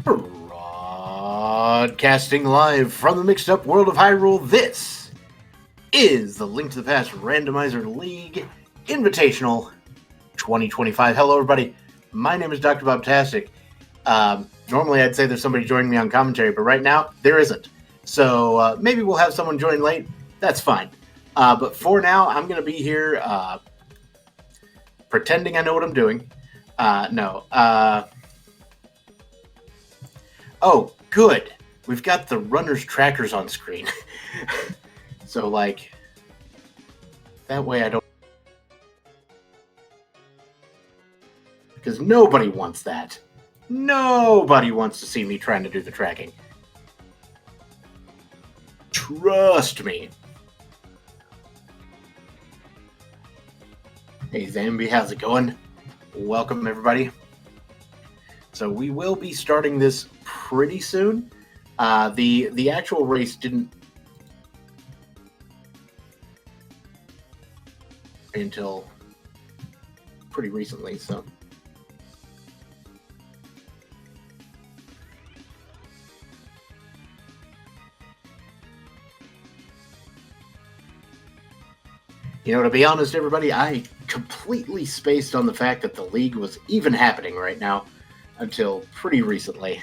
Broadcasting live from the mixed up world of Hyrule, this is the Link to the Past Randomizer League Invitational 2025. Hello, everybody. My name is Dr. Bobtastic. Normally, I'd say there's somebody joining me on commentary, but right now, there isn't. So maybe we'll have someone join late. That's fine. But for now, I'm going to be here pretending I know what I'm doing. Oh, good. We've got the runner's trackers on screen. So, like, that way I don't... Because nobody wants that. Nobody wants to see me trying to do the tracking. Trust me. Hey, Zambi, how's it going? Welcome, everybody. So we will be starting this pretty soon. The actual race didn't until pretty recently, so. You know, to be honest, everybody, I completely spaced on the fact that the league was even happening right now until pretty recently.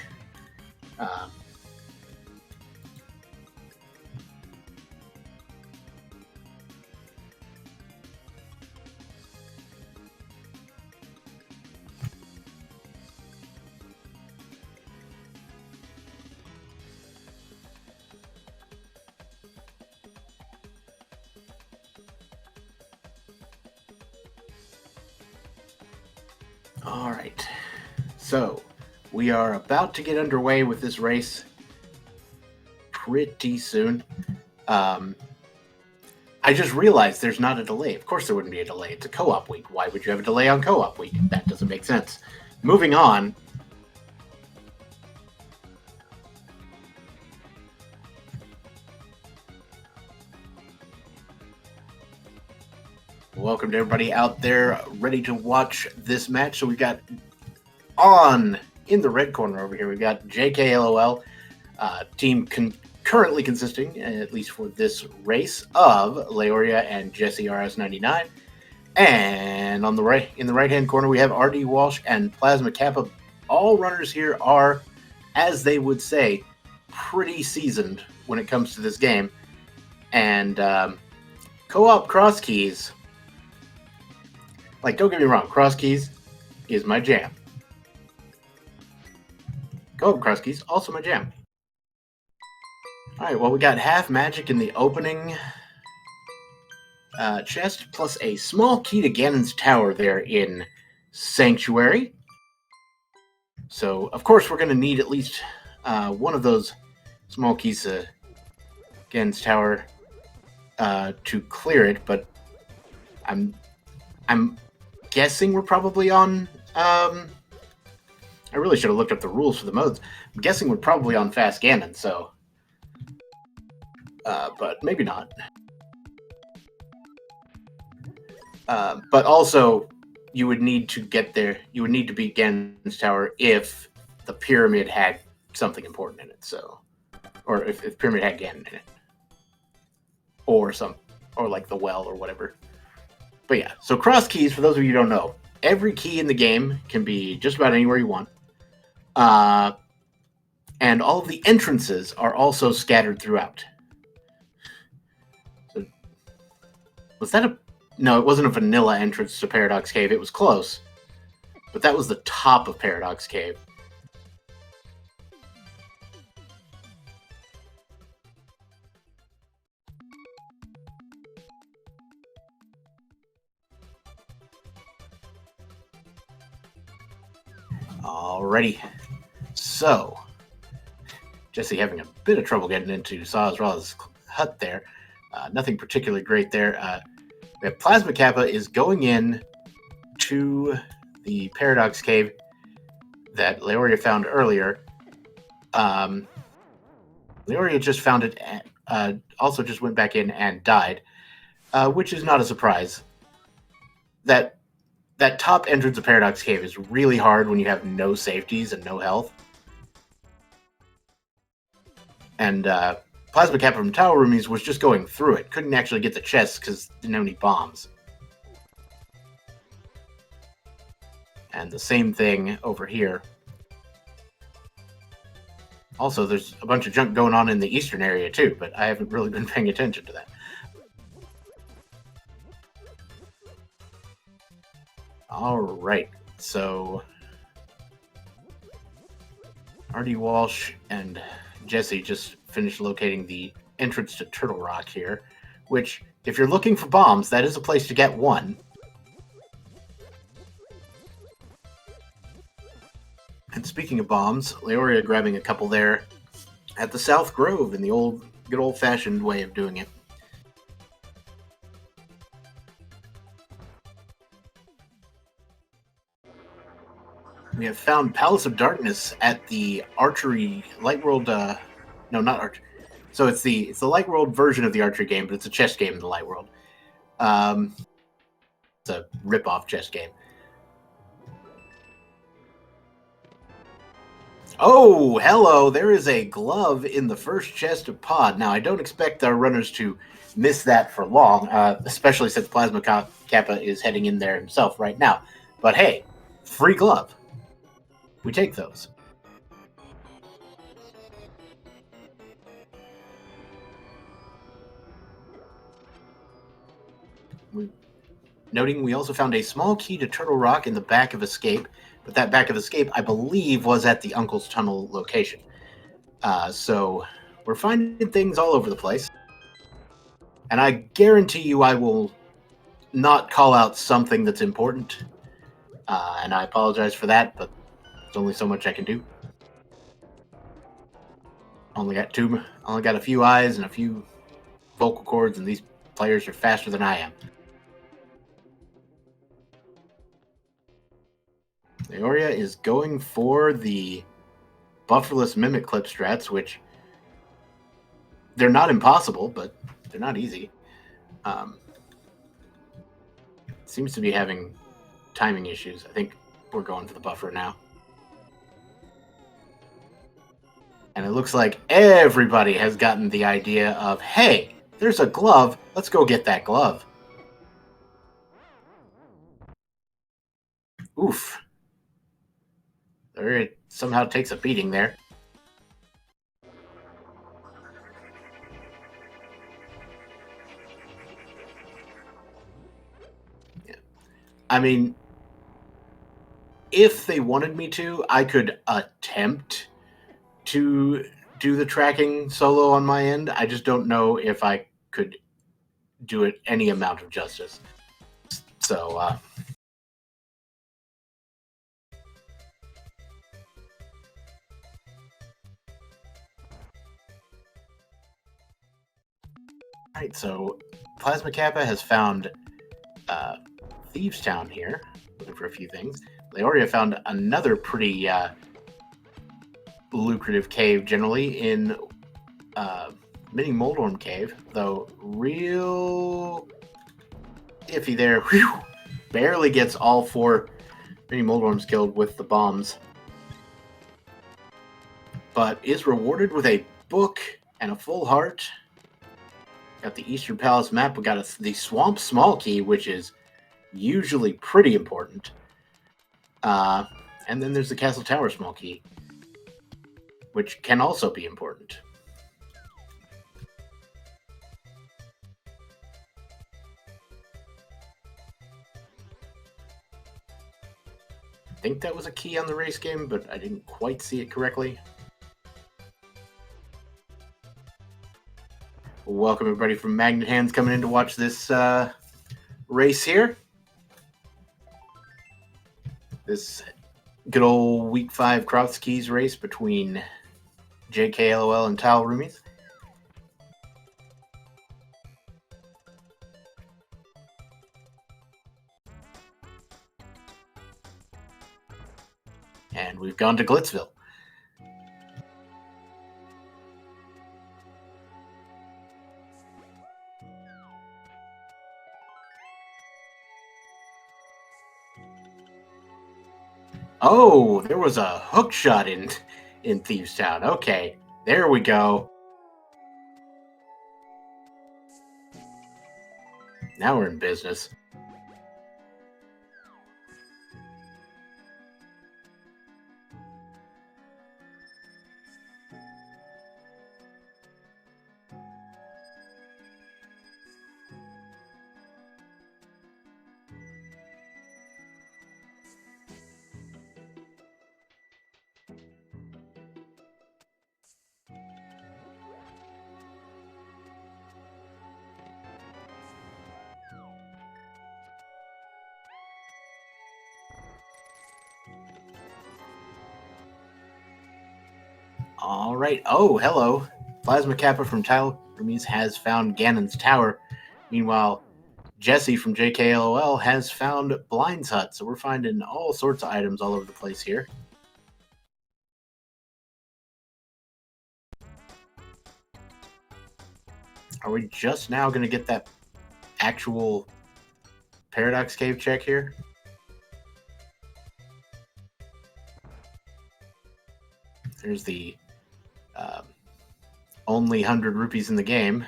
All right, so we are about to get underway with this race pretty soon. I just realized there's not a delay. Of course there wouldn't be a delay. It's a co-op week. Why would you have a delay on co-op week? That doesn't make sense. Moving on. Welcome to everybody out there ready to watch this match. So we've got in the red corner over here, we've got JKLOL, team currently consisting, at least for this race, of Leoria and Jesse RS99. And on the in the right-hand corner, we have RD Walsh and Plasma Kappa. All runners here are, as they would say, pretty seasoned when it comes to this game. And co-op cross keys, like, don't get me wrong, cross keys is my jam. Co-op cross keys, also my jam. All right, well, we got half magic in the opening chest, plus a small key to Ganon's Tower there in Sanctuary. So, of course, we're going to need at least one of those small keys to Ganon's Tower to clear it, but I'm guessing we're probably on... I really should have looked up the rules for the modes. I'm guessing we're probably on Fast Ganon, so... but maybe not. But also, you would need to get there. You would need to beat Ganon's Tower if the pyramid had something important in it. So, or if pyramid had Ganon in it, or like the well or whatever. But yeah, so cross keys, for those of you who don't know, every key in the game can be just about anywhere you want. And all of the entrances are also scattered throughout. So, was that a... No, it wasn't a vanilla entrance to Paradox Cave. It was close. But that was the top of Paradox Cave. Alrighty. So, Jesse having a bit of trouble getting into Sazra's hut there. Nothing particularly great there. We have Plasma Kappa is going in to the Paradox Cave that Leoria found earlier. Leoria just found it, also just went back in and died, which is not a surprise. That top entrance of Paradox Cave is really hard when you have no safeties and no health. And Plasma Kappa from Tower Roomies was just going through it. Couldn't actually get the chests because didn't have any bombs. And the same thing over here. Also, there's a bunch of junk going on in the eastern area too, but I haven't really been paying attention to that. All right, so R.D. Walsh and Jesse just finished locating the entrance to Turtle Rock here, which, if you're looking for bombs, that is a place to get one. And speaking of bombs, Leoria grabbing a couple there at the South Grove in the good old-fashioned way of doing it. We have found Palace of Darkness at the Archery Light World. No, not Archery. So it's the Light World version of the archery game, but it's a chess game in the Light World. It's a rip-off chess game. Oh, hello! There is a glove in the first chest of pod. Now, I don't expect our runners to miss that for long, especially since Plasma Kappa is heading in there himself right now. But hey, free glove. We take those. Noting we also found a small key to Turtle Rock in the back of Escape, but that back of Escape, I believe, was at the Uncle's Tunnel location. So we're finding things all over the place. And I guarantee you I will not call out something that's important. And I apologize for that, but there's only so much I can do. Only got a few eyes and a few vocal cords, and these players are faster than I am. Leoria is going for the bufferless mimic clip strats, which they're not impossible, but they're not easy. Seems to be having timing issues. I think we're going for the buffer now. And it looks like everybody has gotten the idea of, hey, there's a glove. Let's go get that glove. Oof. It somehow takes a beating there. Yeah. I mean, if they wanted me to, I could attempt to do the tracking solo on my end. I just don't know if I could do it any amount of justice. So, all right, so Plasma Kappa has found Thieves Town here, looking for a few things. Leoria found another pretty lucrative cave generally in Mini Moldorm Cave, though real iffy there. Whew. Barely gets all 4 Mini Moldorms killed with the bombs, but is rewarded with a book and a full heart. Got the Eastern Palace map. We got the Swamp Small Key, which is usually pretty important. And then there's the Castle Tower Small Key, which can also be important. I think that was a key on the race game, but I didn't quite see it correctly. Welcome everybody from Magnet Hands coming in to watch this race here. This good old Week 5 Cross Keys race between JKLOL and Tower Roomies. And we've gone to Glitzville. Oh, there was a hook shot in Thieves Town. Okay, there we go. Now we're in business. All right. Oh, hello. Plasma Kappa from Roomies has found Ganon's Tower. Meanwhile, Jesse from JKLOL has found Blind's Hut. So we're finding all sorts of items all over the place here. Are we just now going to get that actual Paradox Cave check here? There's the only 100 rupees in the game.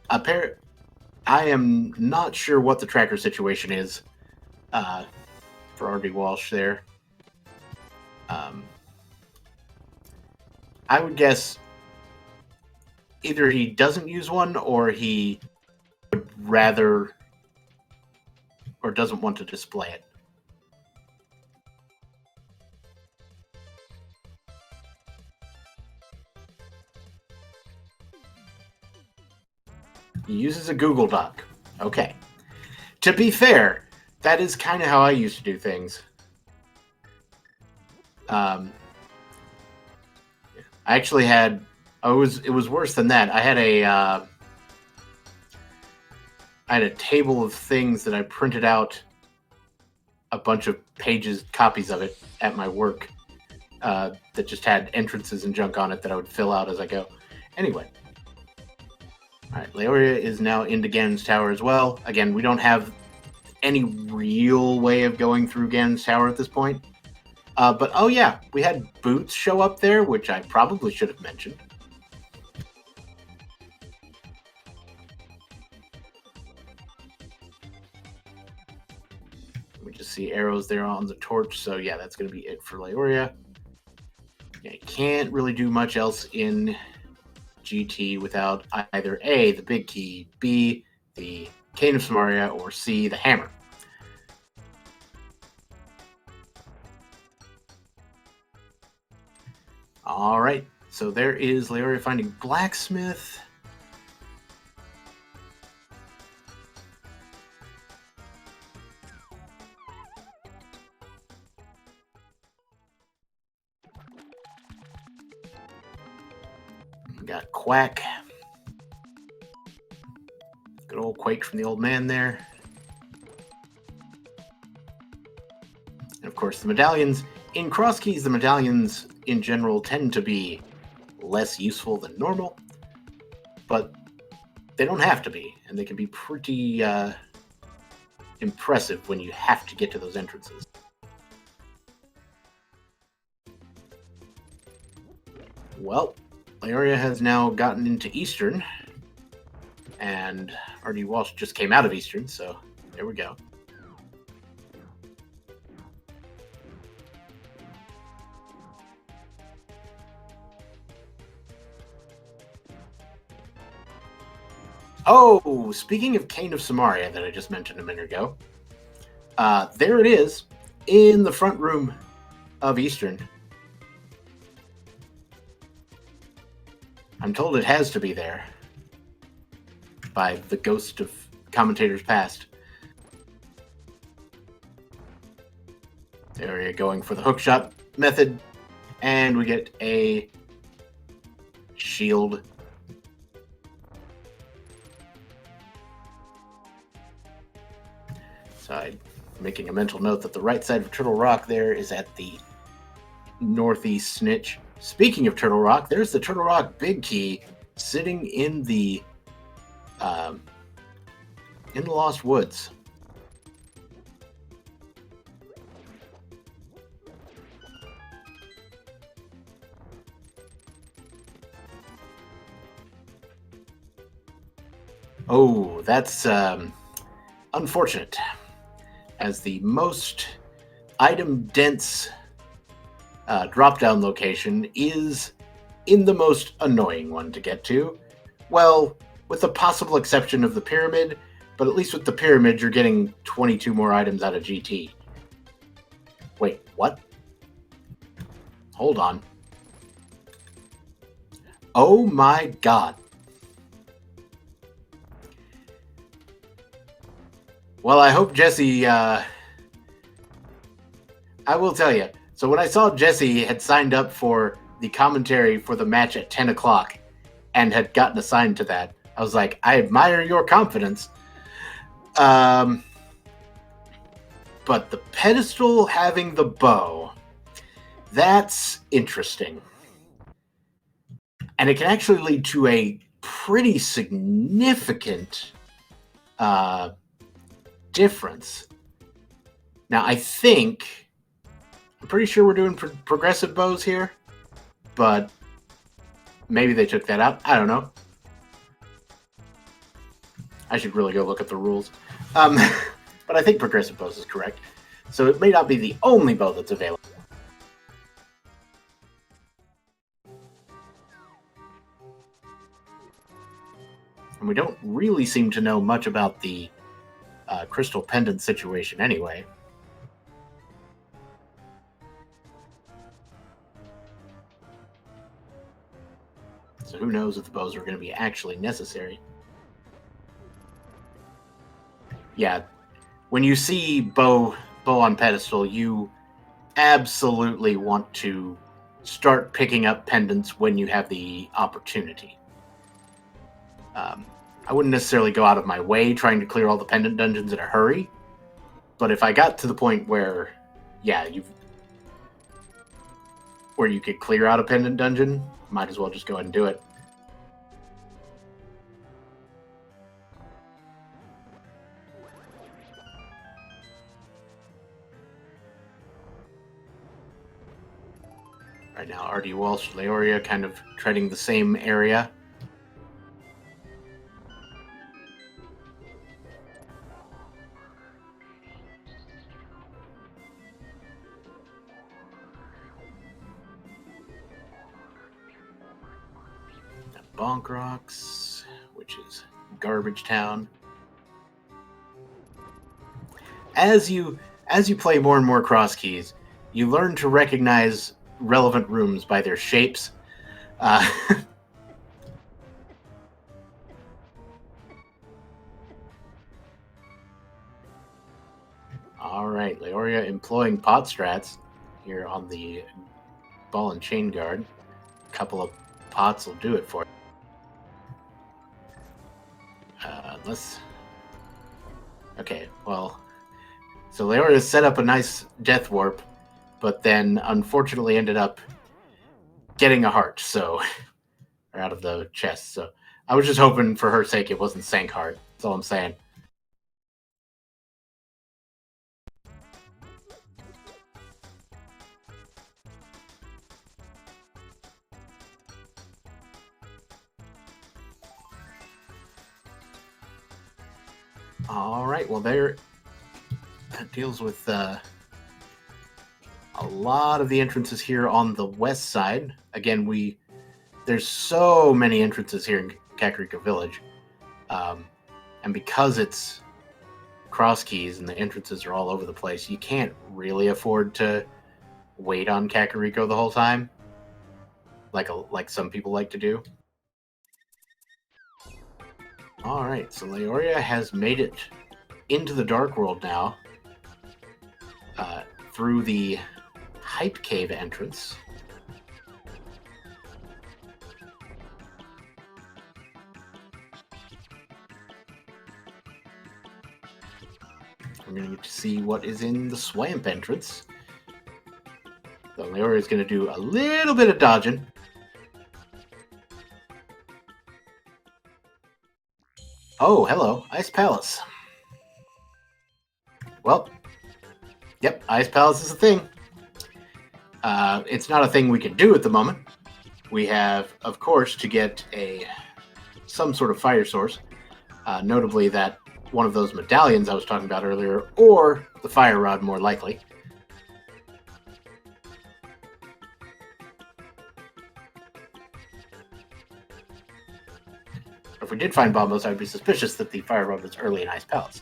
I am not sure what the tracker situation is for RD Walsh there. I would guess either he doesn't use one or he would rather or doesn't want to display it. He uses a Google Doc. Okay. To be fair, that is kind of how I used to do things. I actually had. It was worse than that. I had a table of things that I printed out a bunch of pages, copies of it at my work that just had entrances and junk on it that I would fill out as I go. Anyway. All right, Leoria is now into Ganon's Tower as well. Again, we don't have any real way of going through Ganon's Tower at this point. But, oh yeah, we had Boots show up there, which I probably should have mentioned. We just see arrows there on the torch, so yeah, that's going to be it for Leoria. Yeah, you can't really do much else in GT without either A, the big key, B, the Cane of Samaria, or C, the hammer. All right, so there is Leoria finding Blacksmith. We got Quack. Good old Quake from the old man there. And of course, the medallions. In Cross Keys, the medallions in general tend to be less useful than normal, but they don't have to be, and they can be pretty impressive when you have to get to those entrances. Well, Leoria has now gotten into Eastern, and RD Walsh just came out of Eastern, so there we go. Oh, speaking of Cane of Samaria that I just mentioned a minute ago, there it is in the front room of Eastern. I'm told it has to be there by the ghost of commentators past. There we are going for the hookshot method, and we get a shield. So I'm making a mental note that the right side of Turtle Rock there is at the northeast snitch. Speaking of Turtle Rock, there's the Turtle Rock big key sitting in the Lost Woods. Oh, that's unfortunate, as the most item-dense drop-down location is in the most annoying one to get to. Well, with the possible exception of the pyramid, but at least with the pyramid, you're getting 22 more items out of GT. Wait, what? Hold on. Oh my god. Well, I hope Jesse, I will tell you. So when I saw Jesse had signed up for the commentary for the match at 10 o'clock and had gotten assigned to that, I was like, I admire your confidence. But the pedestal having the bow, that's interesting. And it can actually lead to a pretty significant difference. Now, I'm pretty sure we're doing progressive bows here, but maybe they took that out. I don't know. I should really go look at the rules. But I think progressive bows is correct. So it may not be the only bow that's available. And we don't really seem to know much about the crystal pendant situation anyway. So who knows if the bows are going to be actually necessary. Yeah, when you see bow on pedestal, you absolutely want to start picking up pendants when you have the opportunity. I wouldn't necessarily go out of my way trying to clear all the pendant dungeons in a hurry, but if I got to the point where, yeah, where you could clear out a pendant dungeon, might as well just go ahead and do it. Right now, RD Walsh, Leoria kind of treading the same area. Bonk Rocks, which is Garbage Town. As you play more and more cross keys, you learn to recognize relevant rooms by their shapes. All right, Leoria employing pot strats here on the ball and chain guard. A couple of pots will do it for you. Okay, well, so Leoria set up a nice death warp, but then unfortunately ended up getting a heart, so out of the chest. So I was just hoping for her sake it wasn't Sank Heart. That's all I'm saying. All right, well, that deals with a lot of the entrances here on the west side. Again, there's so many entrances here in Kakariko Village, and because it's cross keys and the entrances are all over the place, you can't really afford to wait on Kakariko the whole time, like some people like to do. All right, so Leoria has made it into the Dark World now through the Hype Cave entrance. We're going to get to see what is in the Swamp entrance. So Leoria is going to do a little bit of dodging. Oh, hello, Ice Palace. Well, yep, Ice Palace is a thing. It's not a thing we can do at the moment. We have, of course, to get some sort of fire source, Notably that one of those medallions I was talking about earlier, or the fire rod more likely. If we did find bombos, I would be suspicious that the fire rod was early in Ice Palace.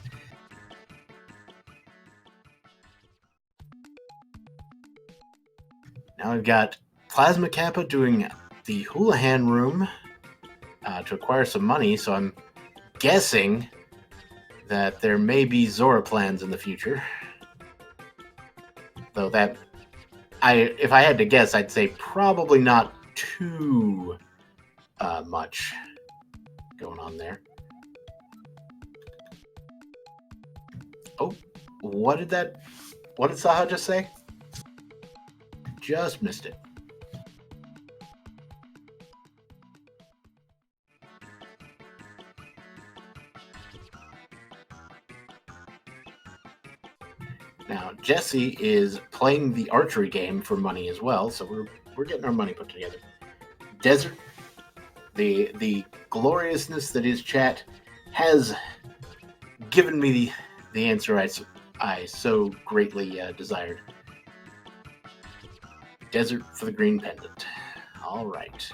Now we've got Plasma Kappa doing the Houlihan room to acquire some money, so I'm guessing that there may be Zora plans in the future. Though that, if I had to guess, I'd say probably not too much going on there. Oh, what did Saha just say? Just missed it. Now, Jesse is playing the archery game for money as well, so we're getting our money put together. Desert, the gloriousness that is chat, has given me the answer I so greatly desired. Desert for the green pendant. All right.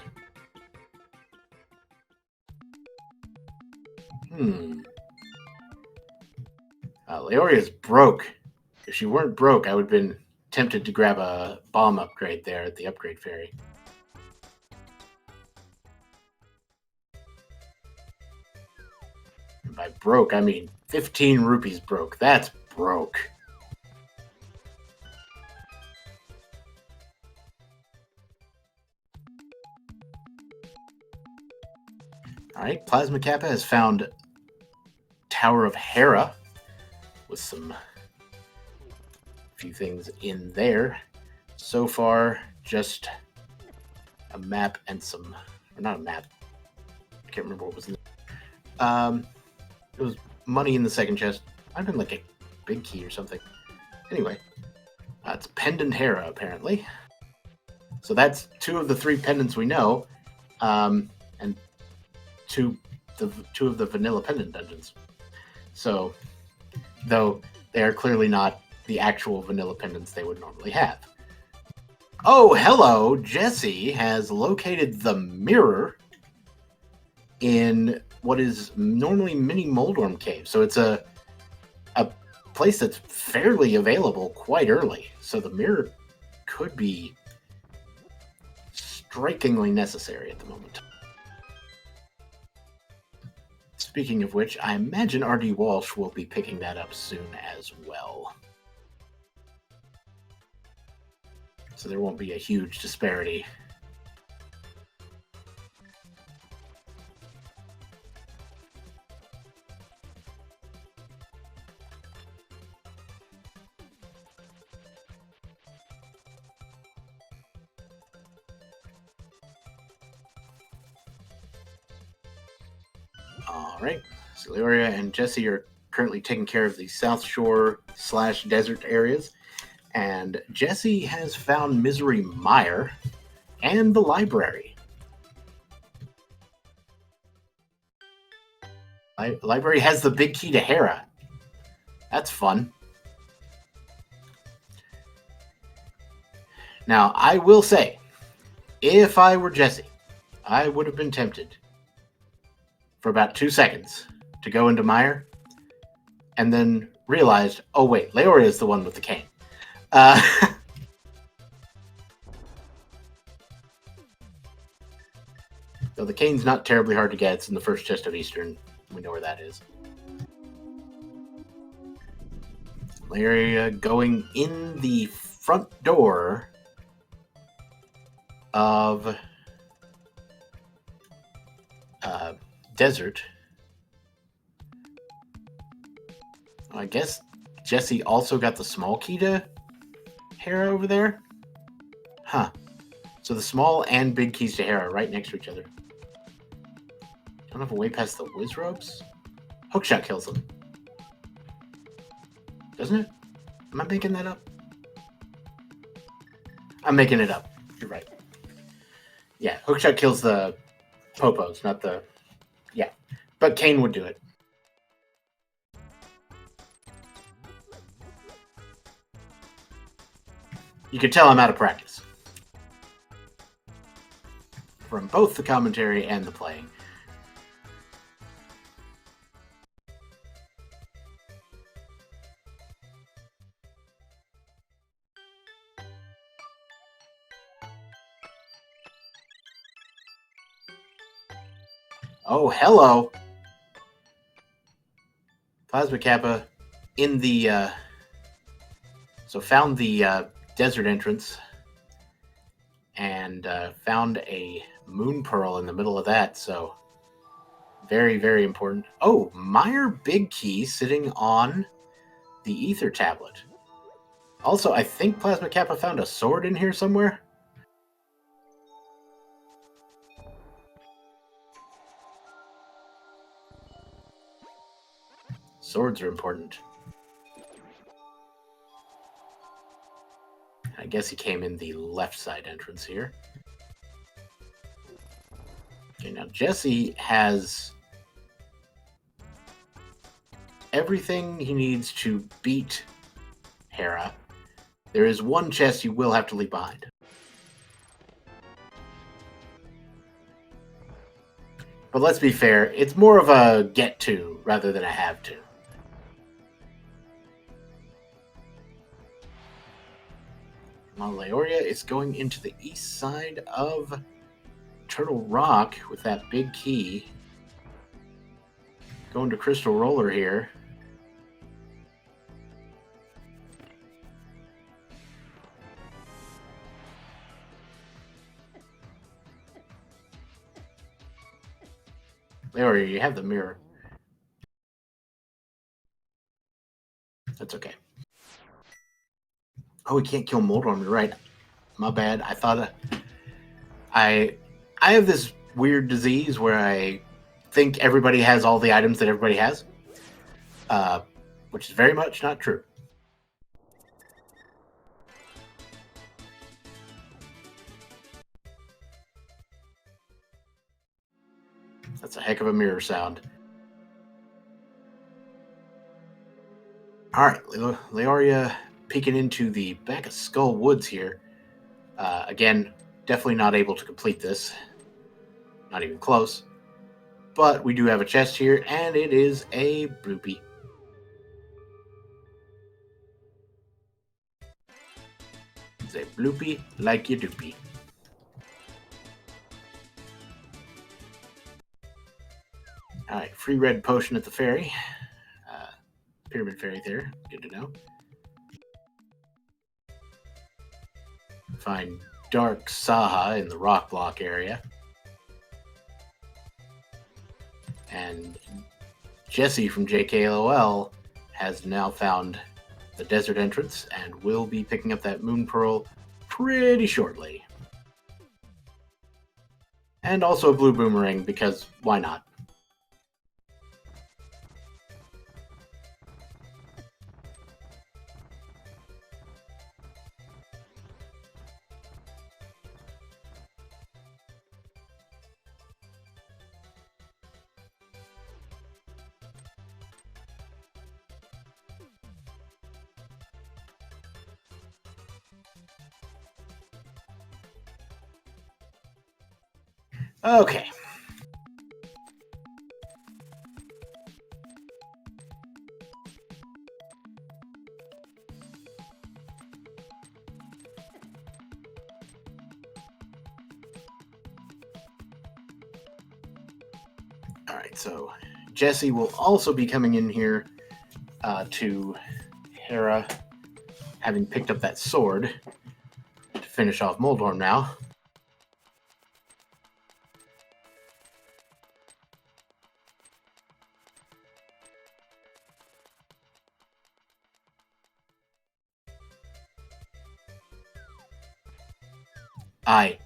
Leoria's broke. If she weren't broke, I would have been tempted to grab a bomb upgrade there at the upgrade ferry. And by broke, I mean 15 rupees broke. That's broke. All right, Plasma Kappa has found Tower of Hera with some few things in there. So far, just a map and some, or not a map. I can't remember what was in there. It was money in the second chest. I've been like a big key or something. Anyway, it's Pendant Hera apparently. So that's 2 of the 3 pendants we know, and two of the vanilla pendant dungeons. So, though they are clearly not the actual vanilla pendants they would normally have. Oh, hello! Jesse has located the mirror in what is normally Mini Moldorm Cave. So it's a place that's fairly available quite early. So the mirror could be strikingly necessary at the moment. Speaking of which, I imagine R.D. Walsh will be picking that up soon as well. So there won't be a huge disparity. All right, so Leoria and Jesse are currently taking care of the South Shore / desert areas, and Jesse has found Misery Mire and the library. Library has the big key to Hera. That's fun. Now, I will say, if I were Jesse, I would have been tempted for about 2 seconds to go into Mire, and then realized, oh wait, Leoria is the one with the cane. Though the cane's not terribly hard to get. It's in the first chest of Eastern. We know where that is. Leoria going in the front door of Desert. I guess Jesse also got the small key to Hera over there? Huh. So the small and big keys to Hera are right next to each other. Don't have a way past the whiz robes? Hookshot kills them. Doesn't it? Am I making that up? I'm making it up. You're right. Yeah, Hookshot kills the popos, not the... Yeah. But Kane would do it. You can tell I'm out of practice from both the commentary and the playing. Oh, hello. Plasma Kappa in the, so found the desert entrance and found a moon pearl in the middle of that, so very, very important. Oh, Meyer Big Key sitting on the ether tablet. Also, I think Plasma Kappa found a sword in here somewhere. Swords are important. I guess he came in the left side entrance here. Okay, now Jesse has everything he needs to beat Hera. There is one chest you will have to leave behind. But let's be fair, it's more of a get to rather than a have to. While Leoria is going into the east side of Turtle Rock with that big key. Going to Crystal Roller here. Leoria, you have the mirror. That's okay. Oh, we can't kill Moldorm. You're right. My bad. I thought I have this weird disease where I think everybody has all the items that everybody has, which is very much not true. That's a heck of a mirror sound. All right, Leoria peeking into the back of Skull Woods here. Again, definitely not able to complete this. Not even close. But we do have a chest here, and it is a bloopy. It's a bloopy like you doopy. Alright, free red potion at the ferry. Pyramid Ferry there. Good to know. Find Dark Saha in the rock block area. And Jesse from JKLOL has now found the desert entrance and will be picking up that moon pearl pretty shortly. And also a blue boomerang, because why not? Okay. Alright, so Jesse will also be coming in here to Hera, having picked up that sword to finish off Moldorm now. I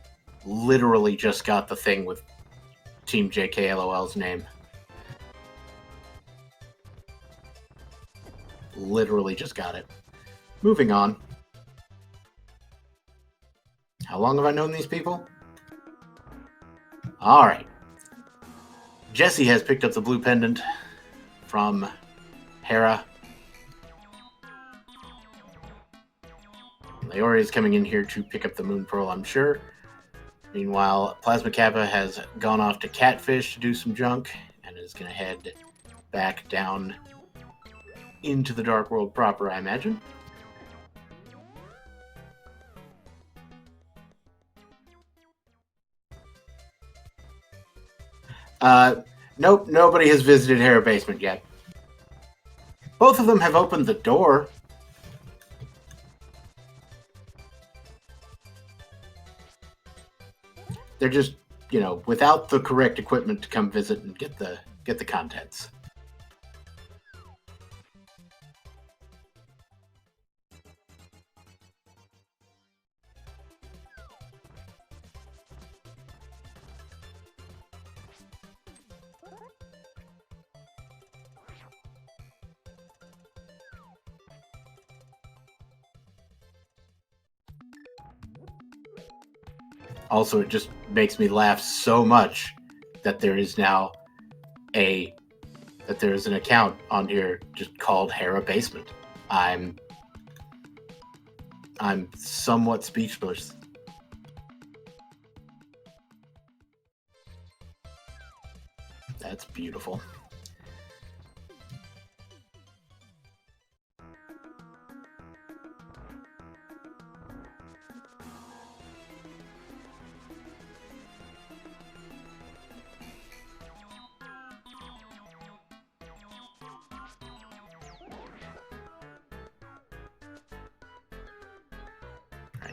literally just got the thing with Team JKLOL's name. Literally just got it. Moving on. How long have I known these people? Alright. Jesse has picked up the blue pendant from Hera. Leori is coming in here to pick up the Moon Pearl, I'm sure. Meanwhile, Plasma Kappa has gone off to Catfish to do some junk and is going to head back down into the Dark World proper, I imagine. Nope, nobody has visited Hera Basement yet. Both of them have opened the door. They're just, you know, without the correct equipment to come visit and get the contents. Also, it just makes me laugh so much that there is now an account on here just called Hera Basement. I'm somewhat speechless. That's beautiful.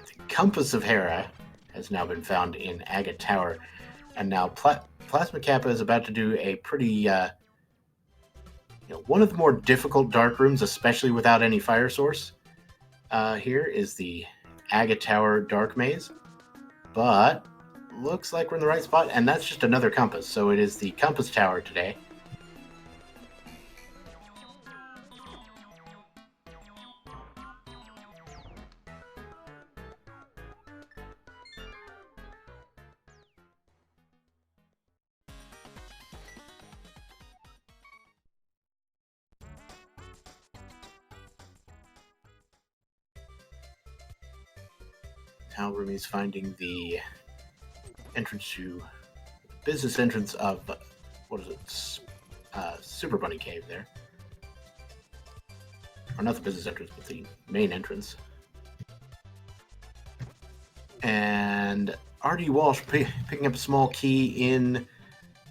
The Compass of Hera has now been found in Agate Tower, and now Plasma Kappa is about to do a pretty, one of the more difficult dark rooms, especially without any fire source. Here is the Agate Tower Dark Maze, but looks like we're in the right spot, and that's just another compass, so it is the Compass Tower today. Now Roomies finding the entrance to business entrance of, what is it, Super Bunny Cave there. Or not the business entrance, but the main entrance. And R.D. Walsh picking up a small key in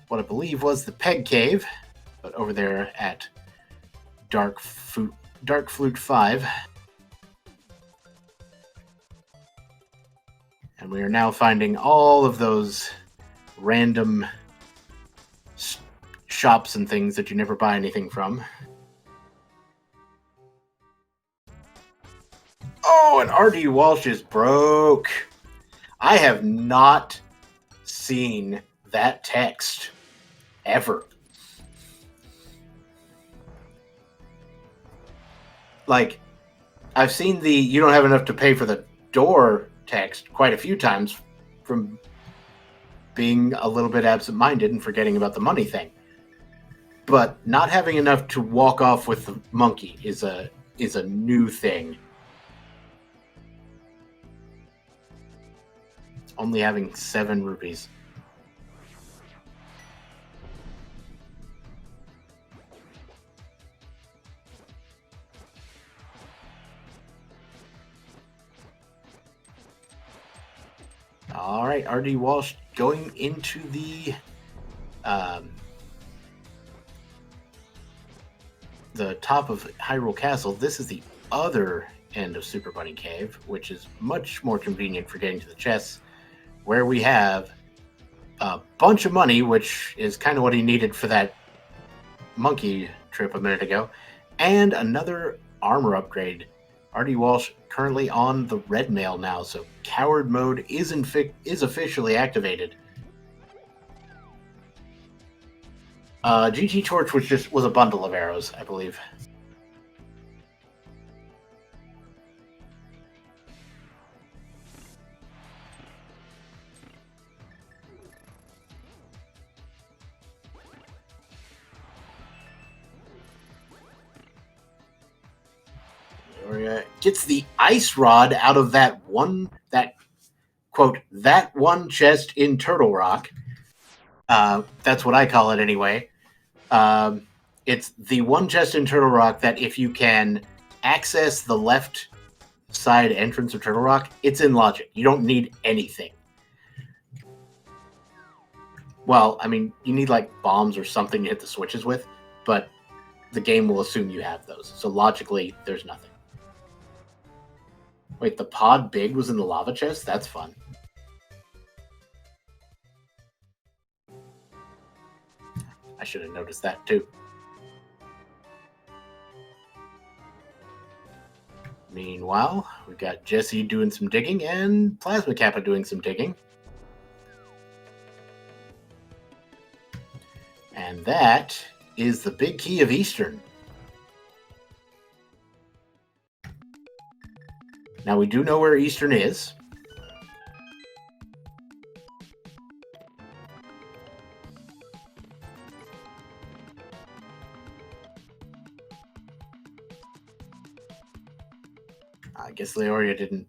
what I believe was the Peg Cave, but over there at Dark Flute 5. And we are now finding all of those random shops and things that you never buy anything from. Oh, and R.D. Walsh is broke. I have not seen that text ever. Like, I've seen the "you don't have enough to pay for the door" text quite a few times from being a little bit absent-minded and forgetting about the money thing. But not having enough to walk off with the monkey is a new thing. Only having 7 rupees. All right, R.D. Walsh going into the top of Hyrule Castle. This is the other end of Super Bunny Cave, which is much more convenient for getting to the chests, where we have a bunch of money, which is kind of what he needed for that monkey trip a minute ago, and another armor upgrade. R.D. Walsh currently on the red mail now, so coward mode is officially activated. GT Torch was a bundle of arrows, I believe. Leoria gets the ice rod out of that quote, that one chest in Turtle Rock. That's what I call it anyway. It's the one chest in Turtle Rock that if you can access the left side entrance of Turtle Rock, it's in logic. You don't need anything. Well, I mean, you need like bombs or something to hit the switches with, but the game will assume you have those. So logically, there's nothing. Wait, the pod big was in the lava chest? That's fun. I should have noticed that too. Meanwhile, we've got Jesse doing some digging and Plasma Kappa doing some digging. And that is the big key of Eastern. Now we do know where Eastern is. I guess Leoria didn't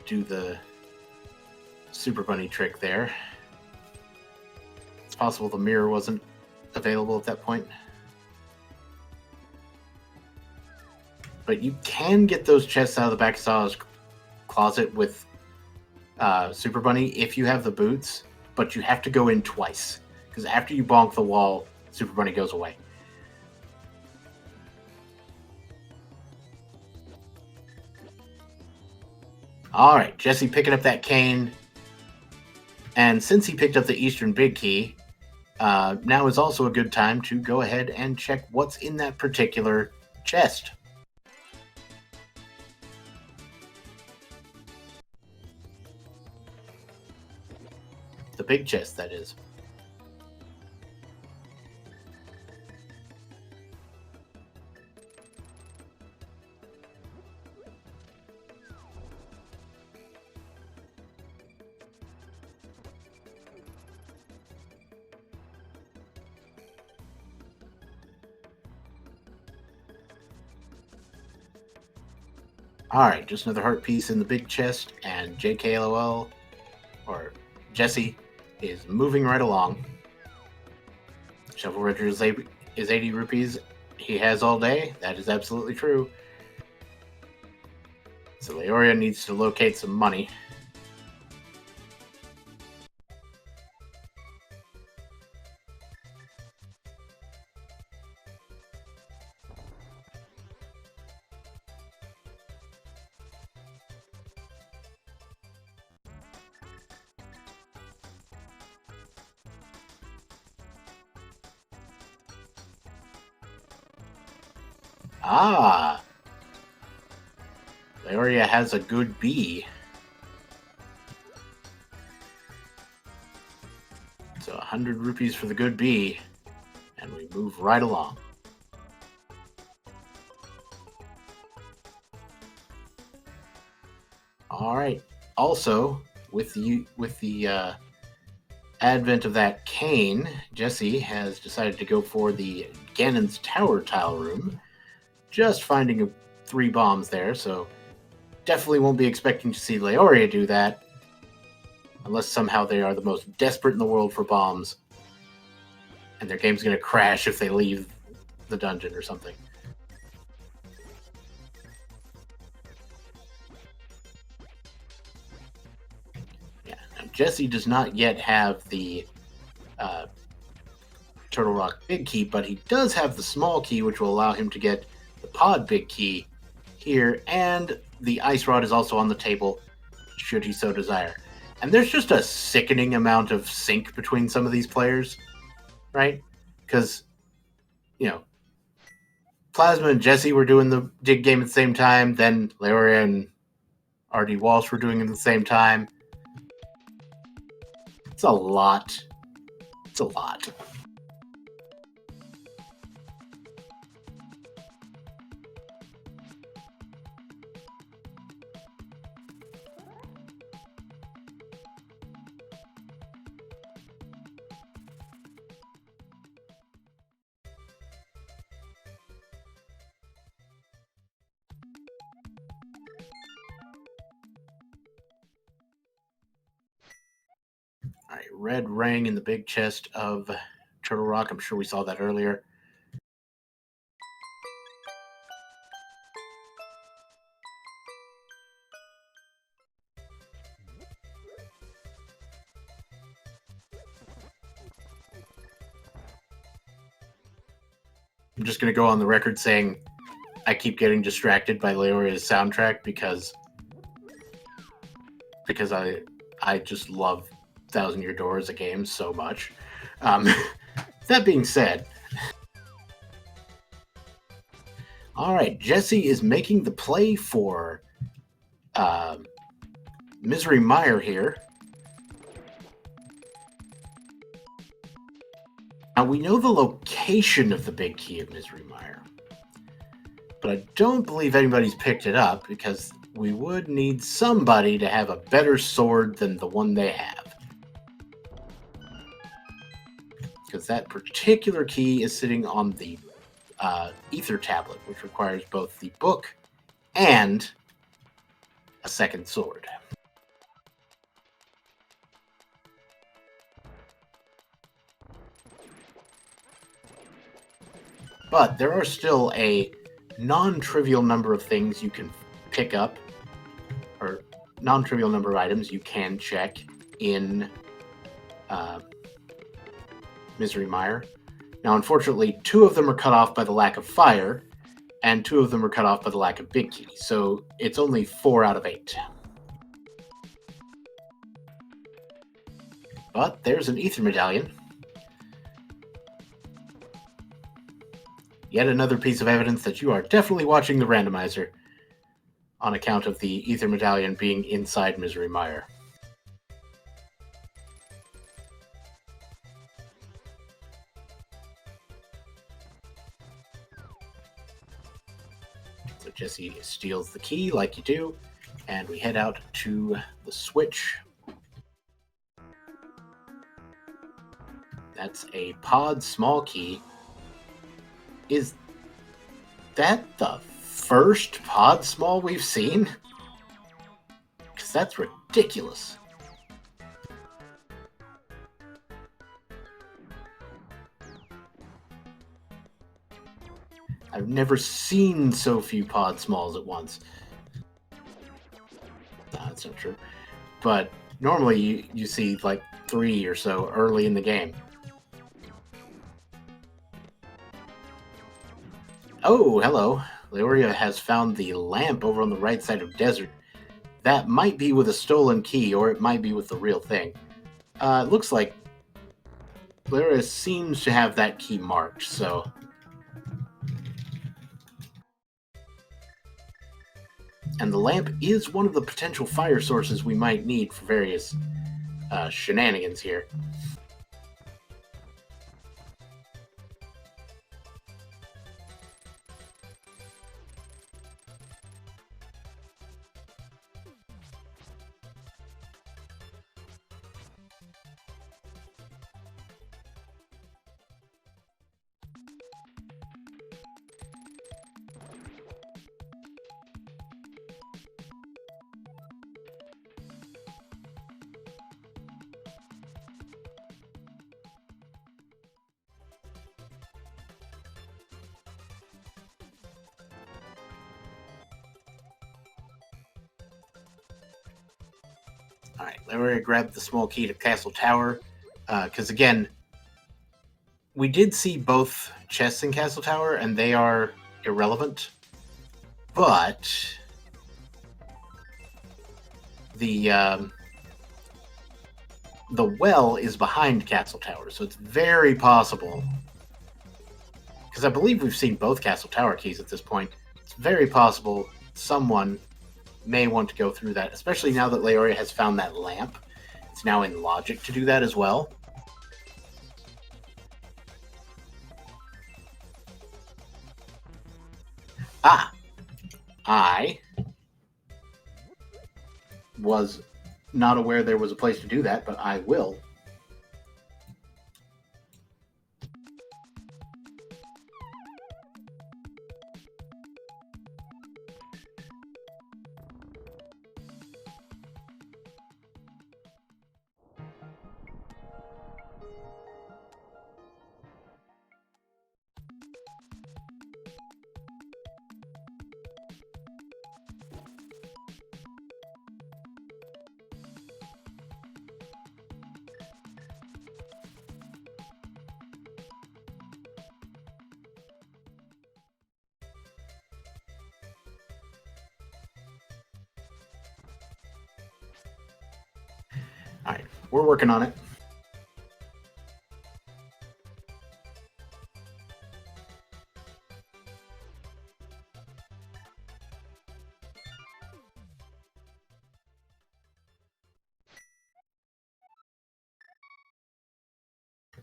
do the Super Bunny trick there. It's possible the mirror wasn't available at that point. But you can get those chests out of the back of Saw's closet with Super Bunny if you have the boots, but you have to go in twice. Because after you bonk the wall, Super Bunny goes away. All right, Jesse picking up that cane. And since he picked up the Eastern Big Key, now is also a good time to go ahead and check what's in that particular chest. The big chest, that is. All right, just another heart piece in the big chest, and JKLOL, or Jesse, is moving right along. Shuffle Rider is 80 rupees. He has all day. That is absolutely true. So Leoria needs to locate some money. Ah, Leoria has a good bee. So 100 rupees for the good bee, and we move right along. All right. Also, with the advent of that cane, Jesse has decided to go for the Ganon's Tower tile room. Just finding 3 bombs there, so definitely won't be expecting to see Leoria do that, unless somehow they are the most desperate in the world for bombs, and their game's going to crash if they leave the dungeon or something. Yeah, now Jesse does not yet have the Turtle Rock Big Key, but he does have the small key, which will allow him to get the Pod Big Key here, and the Ice Rod is also on the table, should he so desire. And there's just a sickening amount of sync between some of these players, right? Because, you know, Plasma and Jesse were doing the dig game at the same time, then Leoria and RD Walsh were doing it at the same time. It's a lot. It's a lot. All right, red rang in the big chest of Turtle Rock. I'm sure we saw that earlier. I'm just going to go on the record saying I keep getting distracted by Leoria's soundtrack because I just love Thousand Year Door as a game so much. That being said, all right, Jesse is making the play for Misery Meyer here. Now, we know the location of the big key of Misery Meyer, but I don't believe anybody's picked it up because we would need somebody to have a better sword than the one they have. Because that particular key is sitting on the Ether tablet, which requires both the book and a second sword. But there are still a non-trivial number of things you can pick up, or non-trivial number of items you can check in Misery Meyer. Now, unfortunately, 2 of them are cut off by the lack of fire, and 2 of them are cut off by the lack of big key, so it's only 4 out of 8. But there's an Ether Medallion. Yet another piece of evidence that you are definitely watching the randomizer on account of the Ether Medallion being inside Misery Meyer. So Jesse steals the key like you do, and we head out to the switch. That's a pod small key. Is that the first pod small we've seen? Because that's ridiculous. I've never seen so few pod smalls at once. No, that's not true. But normally you see like 3 or so early in the game. Oh, hello. Leoria has found the lamp over on the right side of Desert. That might be with a stolen key, or it might be with the real thing. It looks like Leoria seems to have that key marked, so... And the lamp is one of the potential fire sources we might need for various shenanigans here. Alright, Leoria grabbed the small key to Castle Tower, because again, we did see both chests in Castle Tower, and they are irrelevant, but the well is behind Castle Tower, so it's very possible, because I believe we've seen both Castle Tower keys at this point, it's very possible someone may want to go through that, especially now that Leoria has found that lamp. It's now in logic to do that as well. Ah! I was not aware there was a place to do that, but I will. We're working on it.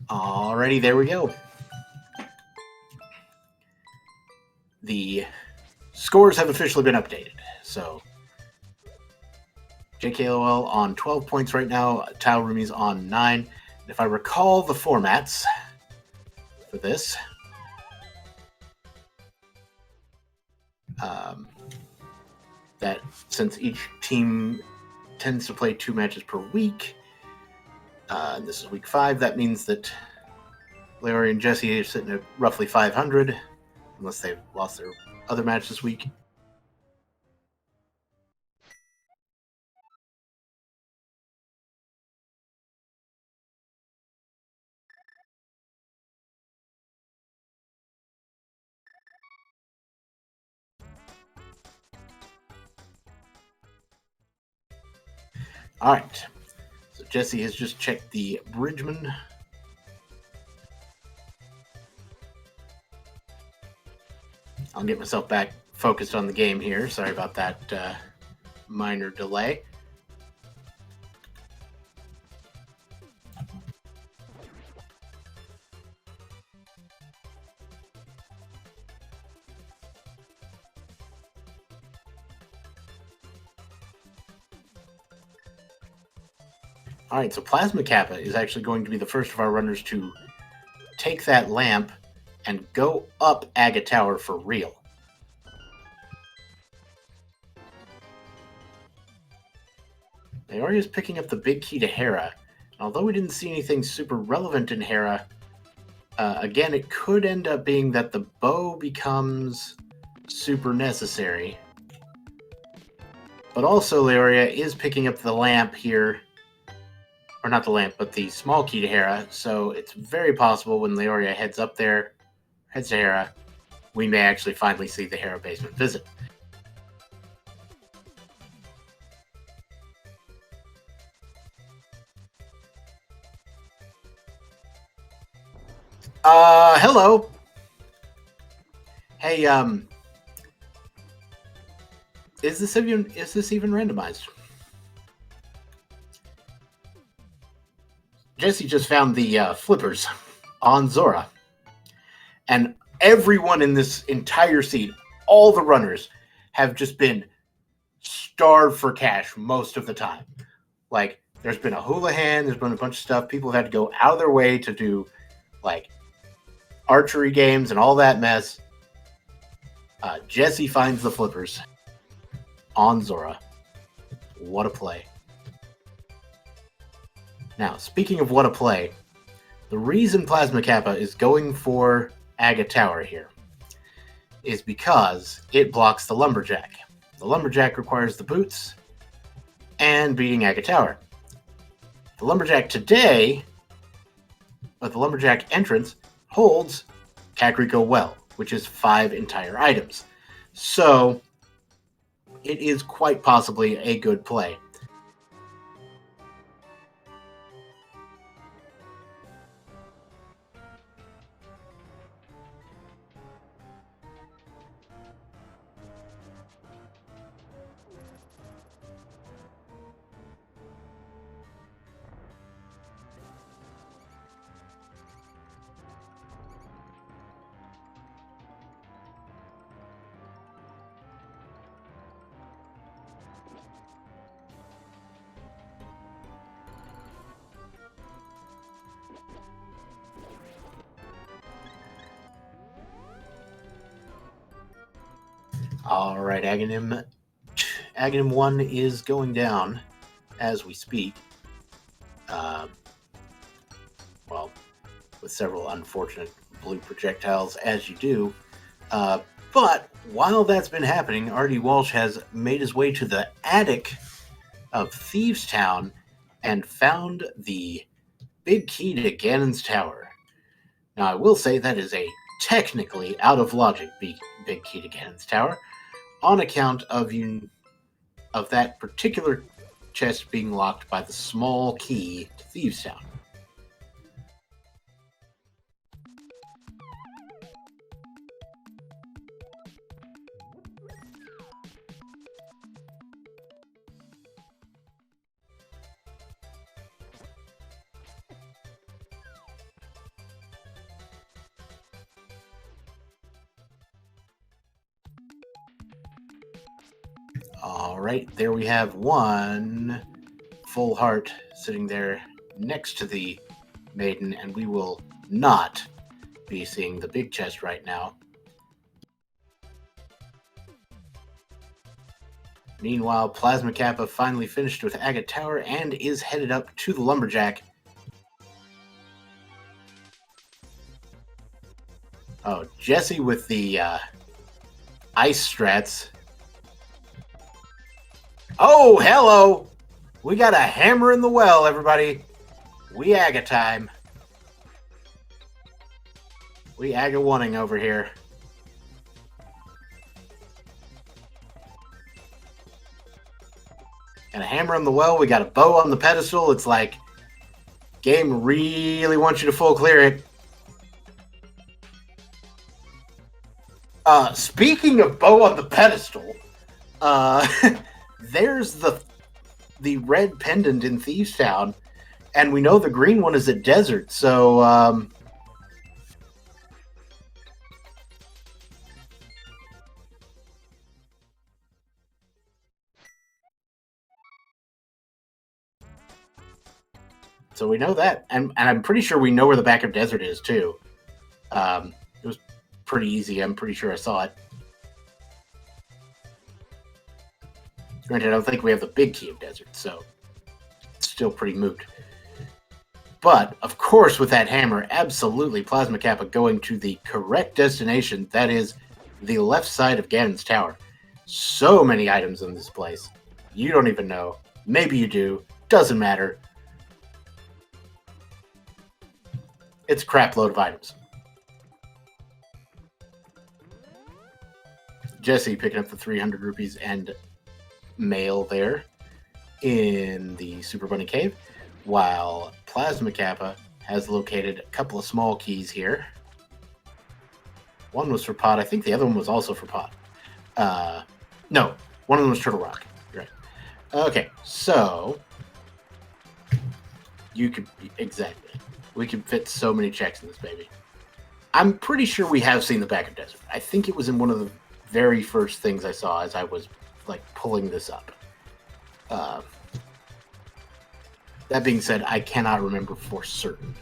Alrighty, there we go. The scores have officially been updated. So JKLOL on 12 points right now, Roomies on 9. If I recall the formats for this, that since each team tends to play 2 matches per week, this is week 5, that means that Larry and Jesse are sitting at roughly 500, unless they've lost their other match this week. All right. So Jesse has just checked the Bridgman. I'll get myself back focused on the game here. Sorry about that minor delay. All right, so Plasma Kappa is actually going to be the first of our runners to take that lamp and go up Aga Tower for real. Leoria is picking up the big key to Hera. Although we didn't see anything super relevant in Hera, again, it could end up being that the bow becomes super necessary. But also, Leoria is picking up the lamp here. Or not the lamp, but the small key to Hera. So it's very possible when Leoria heads up there, heads to Hera, we may actually finally see the Hera basement visit. Hello. Hey, is this even randomized? Jesse just found the flippers on Zora. And everyone in this entire seed, all the runners, have just been starved for cash most of the time. Like, there's been a Houlihan, there's been a bunch of stuff. People have had to go out of their way to do, like, archery games and all that mess. Jesse finds the flippers on Zora. What a play. Now, speaking of what a play, the reason Plasma Kappa is going for Aga Tower here is because it blocks the Lumberjack. The Lumberjack requires the boots and beating Aga Tower. The Lumberjack today, but the Lumberjack entrance, holds Kakariko Well, which is 5 entire items. So, it is quite possibly a good play. All right, Aghanim 1 is going down as we speak. Well, with several unfortunate blue projectiles, as you do. But while that's been happening, R.D. Walsh has made his way to the attic of Thieves Town and found the big key to Ganon's Tower. Now, I will say that is a technically out of logic big key to Ganon's Tower, on account of that particular chest being locked by the small key to Thieves Town. All right, there we have one full heart sitting there next to the maiden, and we will not be seeing the big chest right now. Meanwhile, Plasma Kappa finally finished with Agate Tower and is headed up to the Lumberjack. Oh, Jesse with the ice strats. Oh, hello! We got a hammer in the well, everybody. We Aga time. We Aga wanting over here. And a hammer in the well. We got a bow on the pedestal. It's like, game really wants you to full clear it. Speaking of bow on the pedestal, there's the red pendant in Thieves Town, and we know the green one is at Desert, so so we know that, and I'm pretty sure we know where the back of Desert is too. It was pretty easy. I'm pretty sure I saw it. Granted, I don't think we have the big key of Desert, so it's still pretty moot. But, of course, with that hammer, absolutely Plasma Kappa going to the correct destination. That is the left side of Ganon's Tower. So many items in this place. You don't even know. Maybe you do. Doesn't matter. It's a crap load of items. Jesse picking up the 300 rupees and mail there in the Super Bunny Cave, while Plasma Kappa has located a couple of small keys here. One was for Pot. I think the other one was also for Pot. No, one of them was Turtle Rock. Right. Okay, so you could exactly. We could fit so many checks in this baby. I'm pretty sure we have seen the back of Desert. I think it was in one of the very first things I saw as I was like pulling this up. That being said, I cannot remember for certain.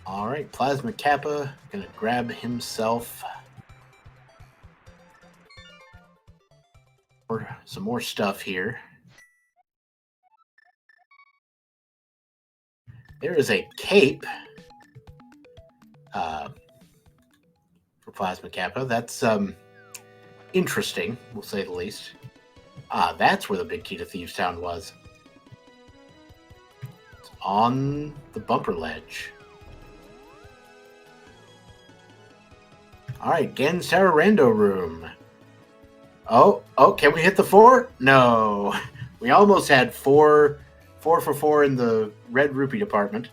All right, Plasma Kappa gonna grab himself some more stuff here. There is a cape for Plasma Kappa. That's interesting, we'll say the least. That's where the big key to Thieves Town was. It's on the bumper ledge. All right, Ganon's Tower Rando Room. Oh, can we hit the 4? No. We almost had 4 for 4 in the red rupee department.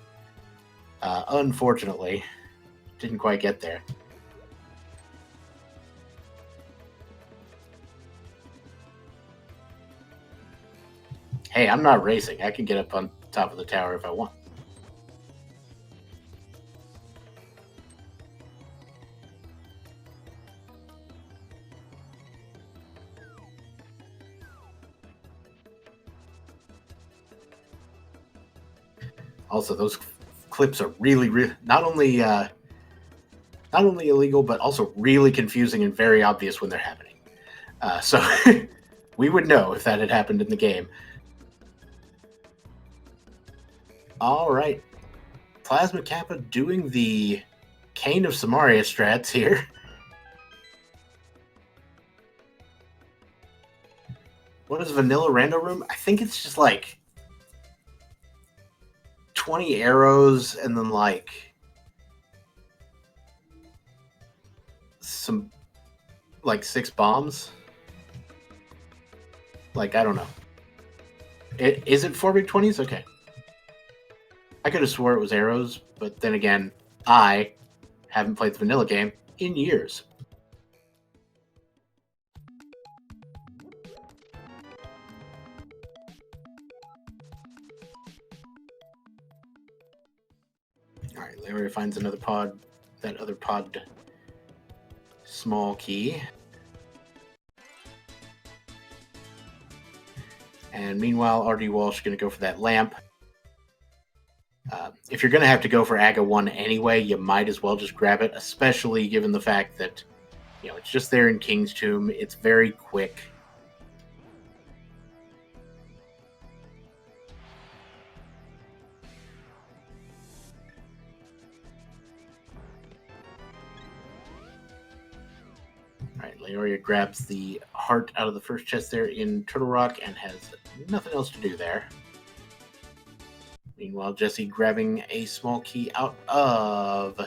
Unfortunately, didn't quite get there. Hey, I'm not racing. I can get up on top of the tower if I want. Also, those clips are really not only illegal, but also really confusing and very obvious when they're happening. So we would know if that had happened in the game. All right, Plasma Kappa doing the Cane of Samaria strats here. What is Vanilla Rando Room? I think it's just like 20 arrows and then like some like 6 bombs. Like, I don't know. Is it 4 big 20s? Okay. I could have swore it was arrows, but then again, I haven't played the vanilla game in years. Alright, Larry finds another pod, that other pod small key. And meanwhile, R.D. Walsh is going to go for that lamp. If you're going to have to go for AGA 1 anyway, you might as well just grab it, especially given the fact that, you know, it's just there in King's Tomb. It's very quick. Alright, Leoria grabs the heart out of the first chest there in Turtle Rock and has nothing else to do there. Meanwhile, Jesse grabbing a small key out of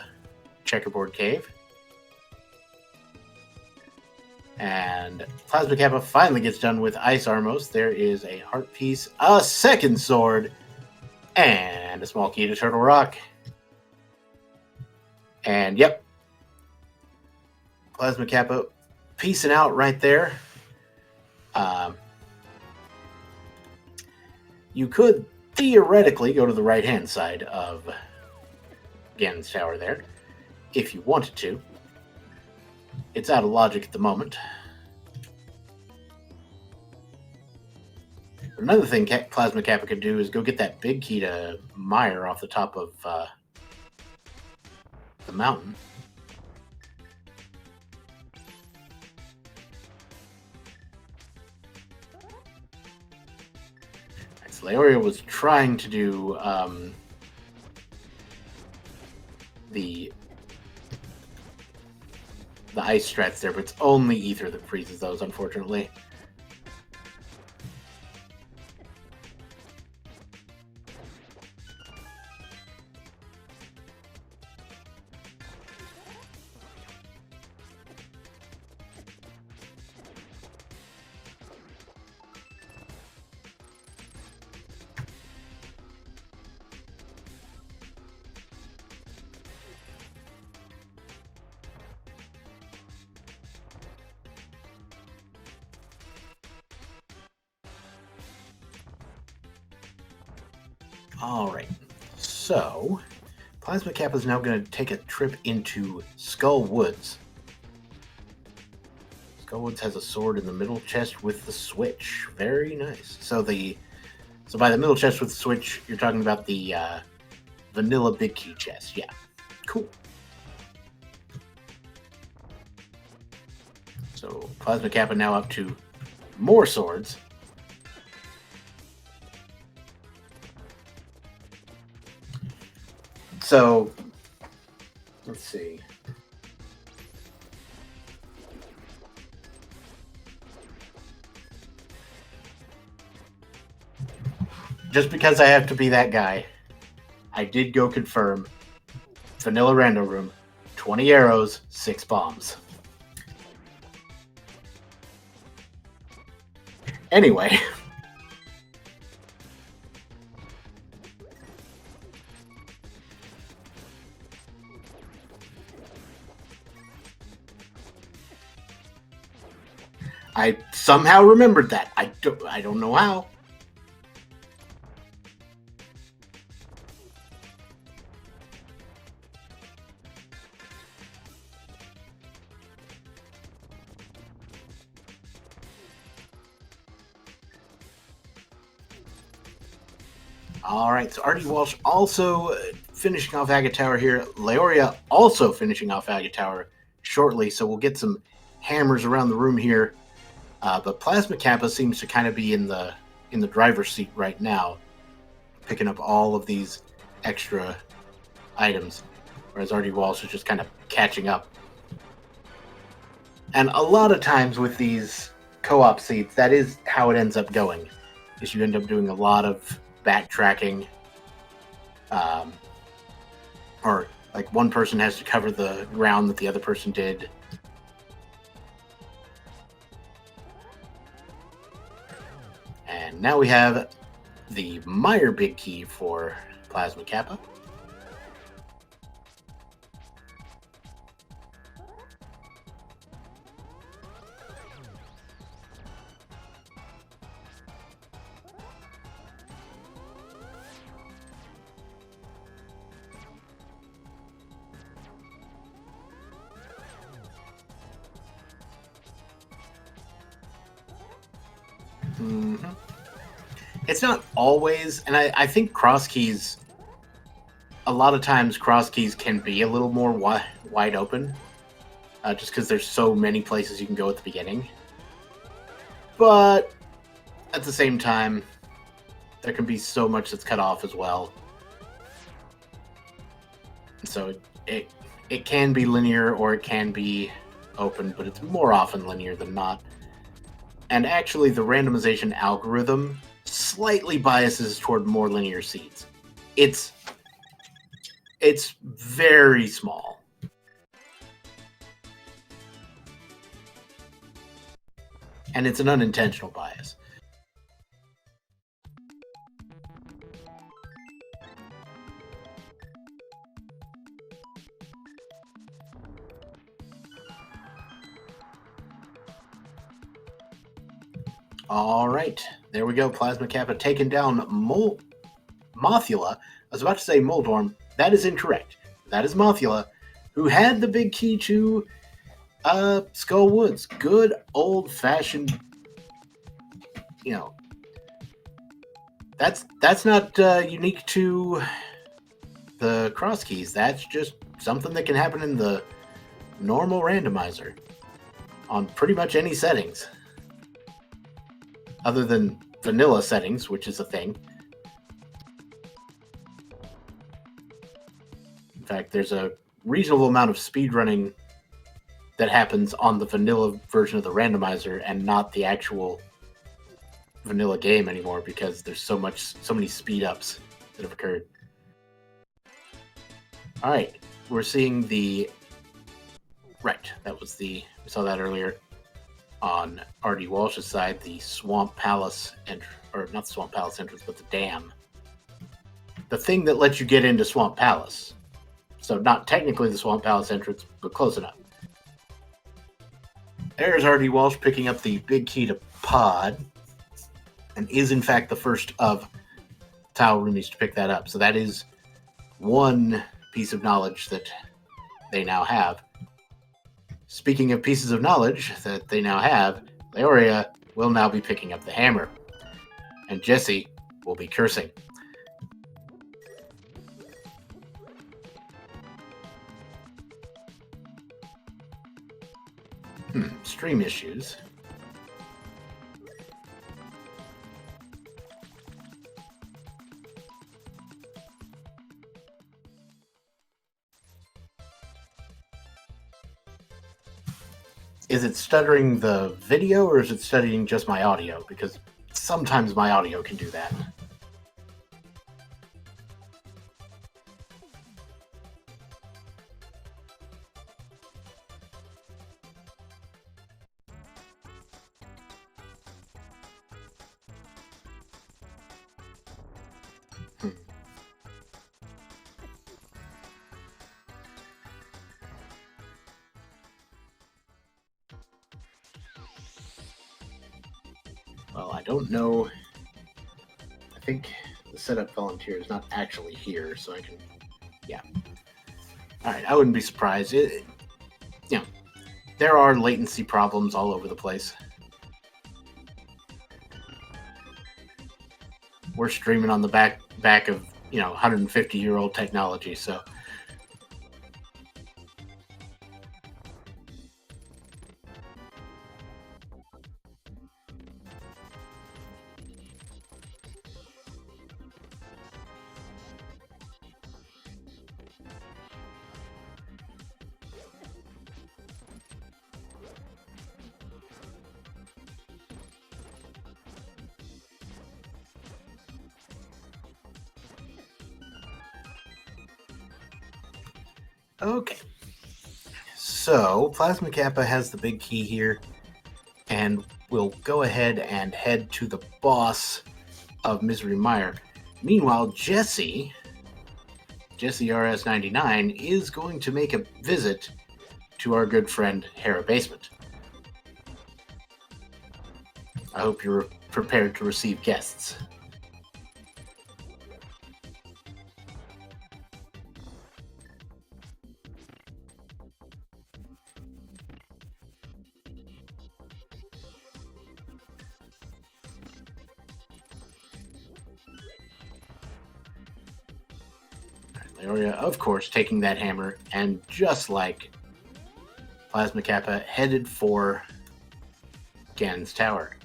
Checkerboard Cave. And Plasma Kappa finally gets done with Ice Armos. There is a heart piece, a second sword, and a small key to Turtle Rock. And yep, Plasma Kappa piecing out right there. You could theoretically go to the right-hand side of Ganon's Tower there, if you wanted to. It's out of logic at the moment. Another thing Plasma Kappa could do is go get that big key to Meyer off the top of the mountain. Leoria was trying to do the ice strats there, but it's only Ether that freezes those, unfortunately. All right, so Plasma Kappa is now going to take a trip into Skull Woods. Skull Woods has a sword in the middle chest with the switch. Very nice. So by the middle chest with the switch, you're talking about the vanilla big key chest. Yeah, cool. So Plasma Kappa now up to more swords. So, let's see. Just because I have to be that guy, I did go confirm. Vanilla Rando Room, 20 arrows, 6 bombs. Anyway. I somehow remembered that. I don't know how. All right, so R.D. Walsh also finishing off Agate Tower here. Leoria also finishing off Agate Tower shortly, so we'll get some hammers around the room here. But Plasma Kappa seems to kind of be in the driver's seat right now, picking up all of these extra items, whereas R.D. Walsh is just kind of catching up. And a lot of times with these co-op seats, that is how it ends up going, is you end up doing a lot of backtracking um, or like one person has to cover the ground that the other person did. And now we have the Meyer big key for Plasma Kappa. Mm-hmm. It's not always, and I think cross keys, a lot of times cross keys can be a little more wide open, just because there's so many places you can go at the beginning. But at the same time, there can be so much that's cut off as well. So it can be linear or it can be open, but it's more often linear than not. And actually, the randomization algorithm slightly biases toward more linear seeds. It's very small. And it's an unintentional bias. All right, there we go. Plasma Kappa taking down Mothula. I was about to say Moldorm. That is incorrect. That is Mothula, who had the big key to Skull Woods. Good old-fashioned, that's not unique to the cross keys. That's just something that can happen in the normal randomizer on pretty much any settings. Other than vanilla settings, which is a thing. In fact, there's a reasonable amount of speedrunning that happens on the vanilla version of the randomizer and not the actual vanilla game anymore because there's so many speed ups that have occurred. All right, we're seeing we saw that earlier on R.D. Walsh's side, the Swamp Palace or not the Swamp Palace entrance, but the dam. The thing that lets you get into Swamp Palace. So not technically the Swamp Palace entrance, but close enough. There's R.D. Walsh picking up the big key to Pod, and is in fact the first of Tau Roomies to pick that up. So that is one piece of knowledge that they now have. Speaking of pieces of knowledge that they now have, Leoria will now be picking up the hammer, and Jesse will be cursing. Stream issues. Is it stuttering the video or is it stuttering just my audio? Because sometimes my audio can do that. Well, I don't know. I think the setup volunteer is not actually here, so I can. Yeah. All right. I wouldn't be surprised. There are latency problems all over the place. We're streaming on the back of 150-year-old technology, so. Okay. So, Plasma Kappa has the big key here, and we'll go ahead and head to the boss of Misery Mire. Meanwhile, Jesse RS99, is going to make a visit to our good friend Hera Basement. I hope you're prepared to receive guests. Leoria, of course, taking that hammer, and just like Plasma Kappa, headed for Ganon's Tower.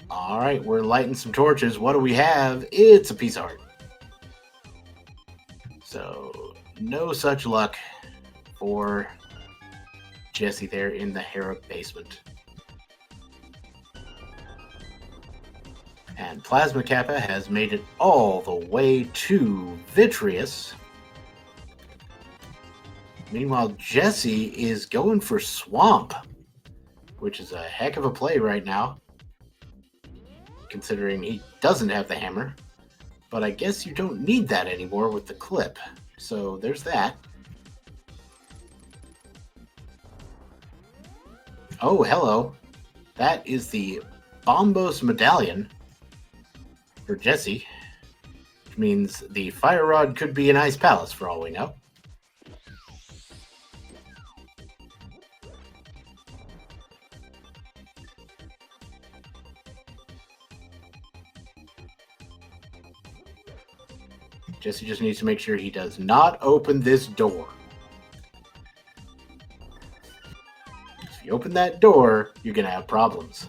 All right, we're lighting some torches. What do we have? It's a piece of art. So, no such luck for Jesse there in the Hera Basement. And Plasma Kappa has made it all the way to Vitreous. Meanwhile, Jesse is going for Swamp, which is a heck of a play right now, considering he doesn't have the hammer. But I guess you don't need that anymore with the clip. So there's that. Oh, hello. That is the Bombos Medallion for Jesse, which means the Fire Rod could be an Ice Palace for all we know. Jesse just needs to make sure he does not open this door. If you open that door, you're going to have problems.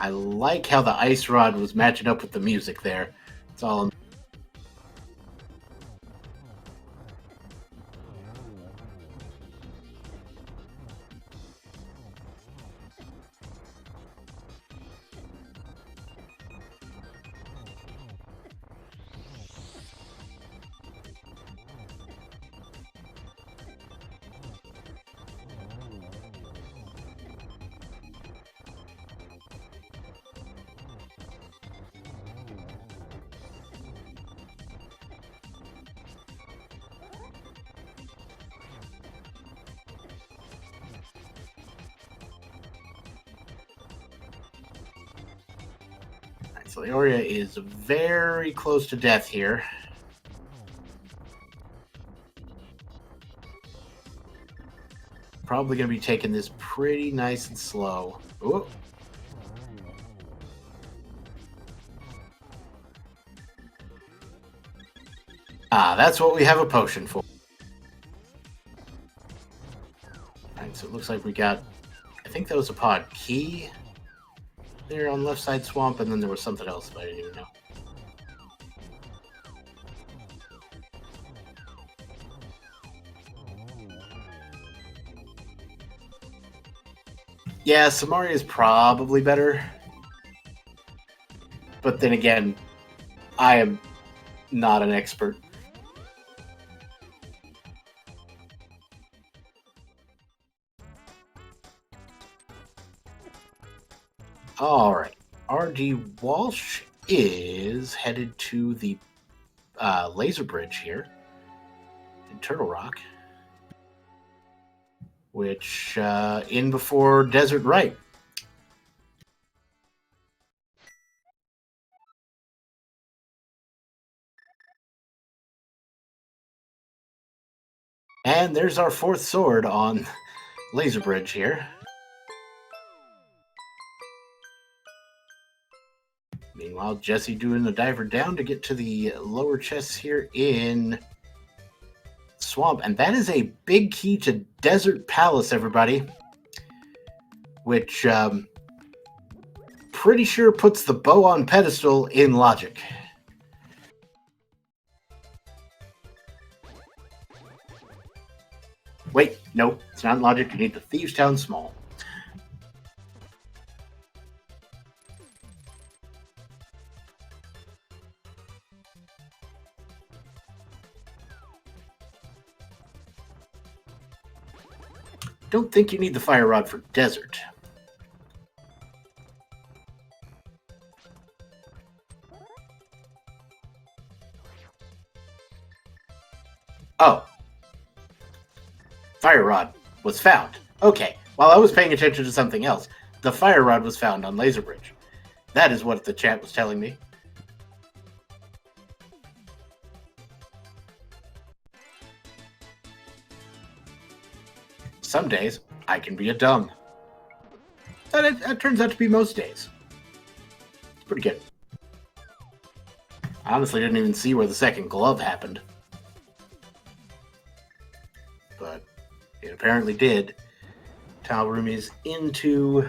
I like how the Ice Rod was matching up with the music there. It's all. So Leoria is very close to death here. Probably going to be taking this pretty nice and slow. Ooh. Ah, that's what we have a potion for. Alright, so it looks like we got, I think that was a pod key there on left side swamp, and then there was something else, but I didn't even know. Yeah, Samaria is probably better. But then again, I am not an expert. All right. R.D. Walsh is headed to the laser bridge here in Turtle Rock, which in before Desert Right. And there's our fourth sword on Laser Bridge here. Meanwhile, Jesse doing the diver down to get to the lower chests here in Swamp. And that is a big key to Desert Palace, everybody. Which pretty sure puts the bow on pedestal in Logic. Wait, no, it's not in Logic. You need the Thieves Town Small. Don't think you need the Fire Rod for Desert. Oh. Fire Rod was found. Okay, while I was paying attention to something else, the Fire Rod was found on Laser Bridge. That is what the chat was telling me. Some days, I can be a dumb. That turns out to be most days. It's pretty good. I honestly didn't even see where the second glove happened. But it apparently did. Tile Roomies into...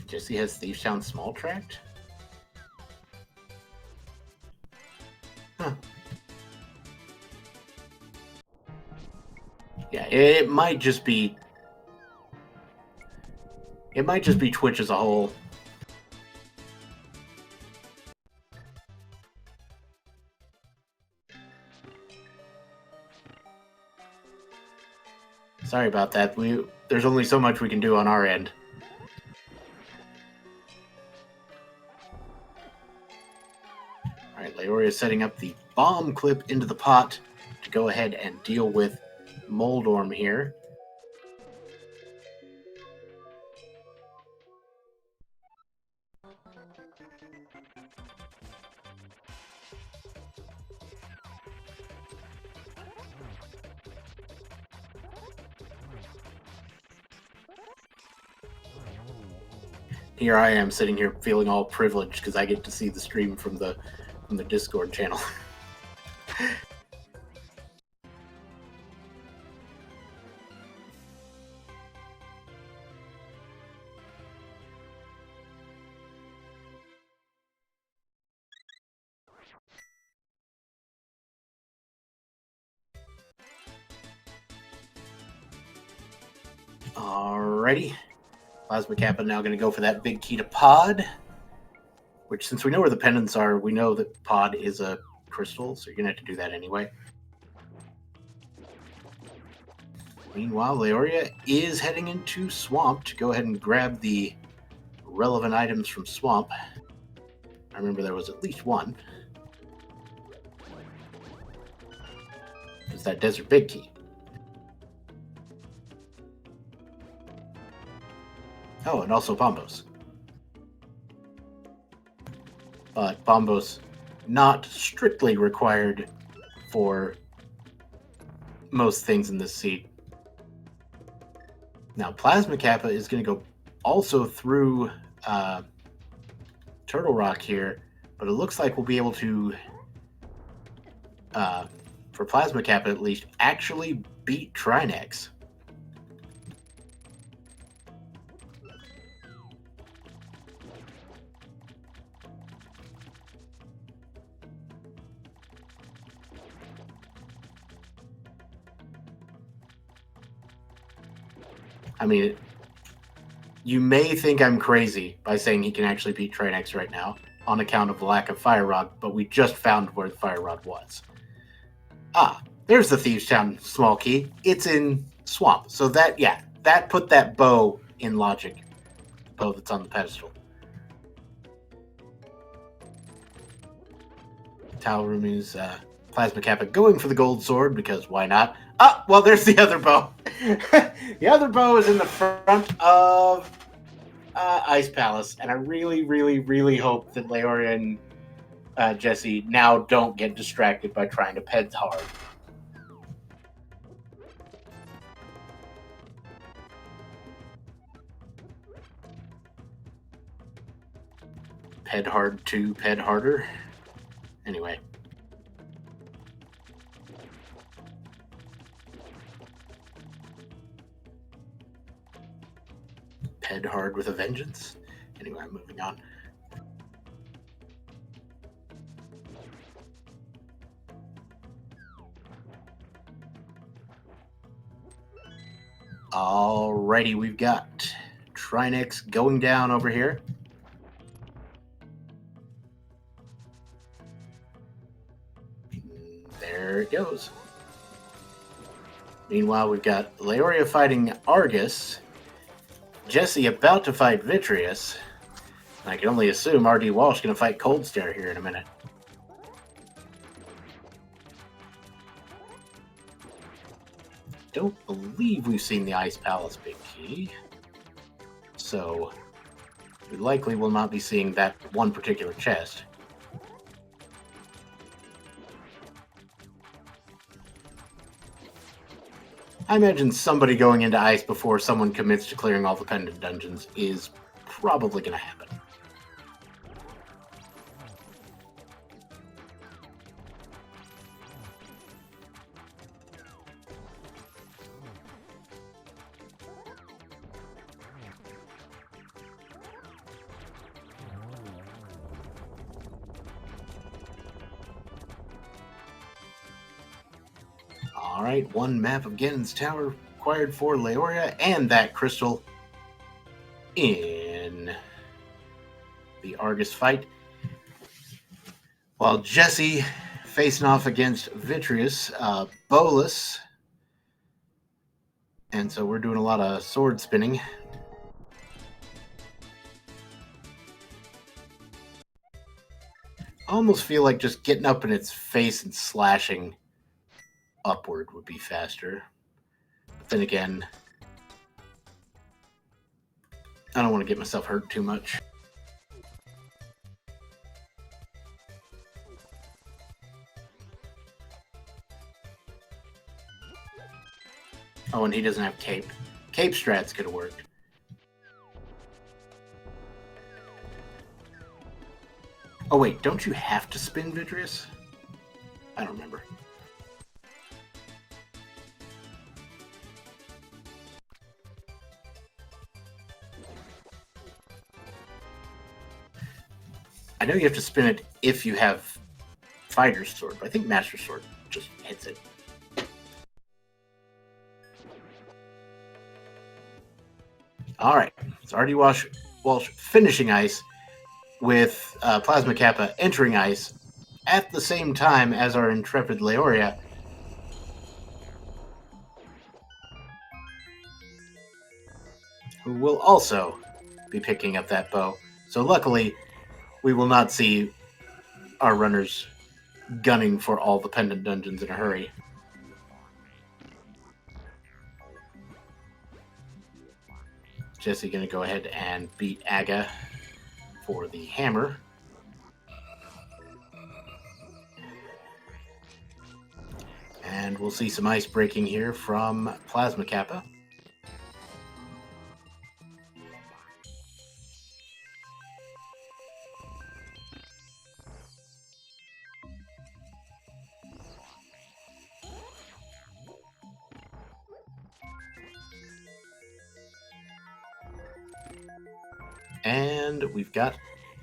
Jesse has Thieves Town Small tracked? Huh. Yeah, it might just be... It might just be Twitch as a whole. Sorry about that. There's only so much we can do on our end. Alright, Leoria is setting up the bomb clip into the pot to go ahead and deal with Moldorm here. Here I am sitting here feeling all privileged because I get to see the stream from the Discord channel. Alrighty. Plasma Kappa now going to go for that big key to pod, which, since we know where the pendants are, we know that pod is a crystal, so you're going to have to do that anyway. Meanwhile, Leoria is heading into Swamp to go ahead and grab the relevant items from Swamp. I remember there was at least one. It's that Desert Big Key. Oh, and also Bombos. But Bombos not strictly required for most things in this seed. Now, Plasma Kappa is going to go also through Turtle Rock here, but it looks like we'll be able to, for Plasma Kappa at least, actually beat Trinex. I mean, you may think I'm crazy by saying he can actually beat Trinex right now on account of the lack of Fire Rod, but we just found where the Fire Rod was. Ah, there's the Thieves Town Small Key. It's in Swamp. So that, yeah, that put that bow in Logic. Bow that's on the pedestal. Tile Roomies, Plasma Kappa going for the gold sword, because why not? Ah, well, there's the other bow. The other bow is in the front of Ice Palace, and I really, really, really hope that Leoria and Jesse now don't get distracted by trying to ped hard. Ped hard to ped harder. Anyway. Ped hard with a vengeance. Anyway, I'm moving on. Alrighty, we've got Trinex going down over here. There it goes. Meanwhile, we've got Leoria fighting Argus. Jesse about to fight Vitreous. I can only assume RD Walsh going to fight Cold Stare here in a minute. Don't believe we've seen the Ice Palace Big Key. So, we likely will not be seeing that one particular chest. I imagine somebody going into ice before someone commits to clearing all the pendant dungeons is probably going to happen. Alright, one map of Ganon's Tower required for Leoria and that crystal in the Argus fight. While Jesse facing off against Vitreous, Bolus. And so we're doing a lot of sword spinning. I almost feel like just getting up in its face and slashing upward would be faster. But then again, I don't want to get myself hurt too much. Oh, and he doesn't have cape. Cape strats could have worked. Oh wait, don't you have to spin Vitreous? I don't remember. I know you have to spin it if you have Fighter's Sword, but I think Master Sword just hits it. Alright, so RD Walsh finishing ice with Plasma Kappa entering ice at the same time as our intrepid Leoria. Who will also be picking up that bow. So luckily, we will not see our runners gunning for all the pendant dungeons in a hurry. Jesse going to go ahead and beat Aga for the hammer. And we'll see some ice breaking here from Plasma Kappa. And we've got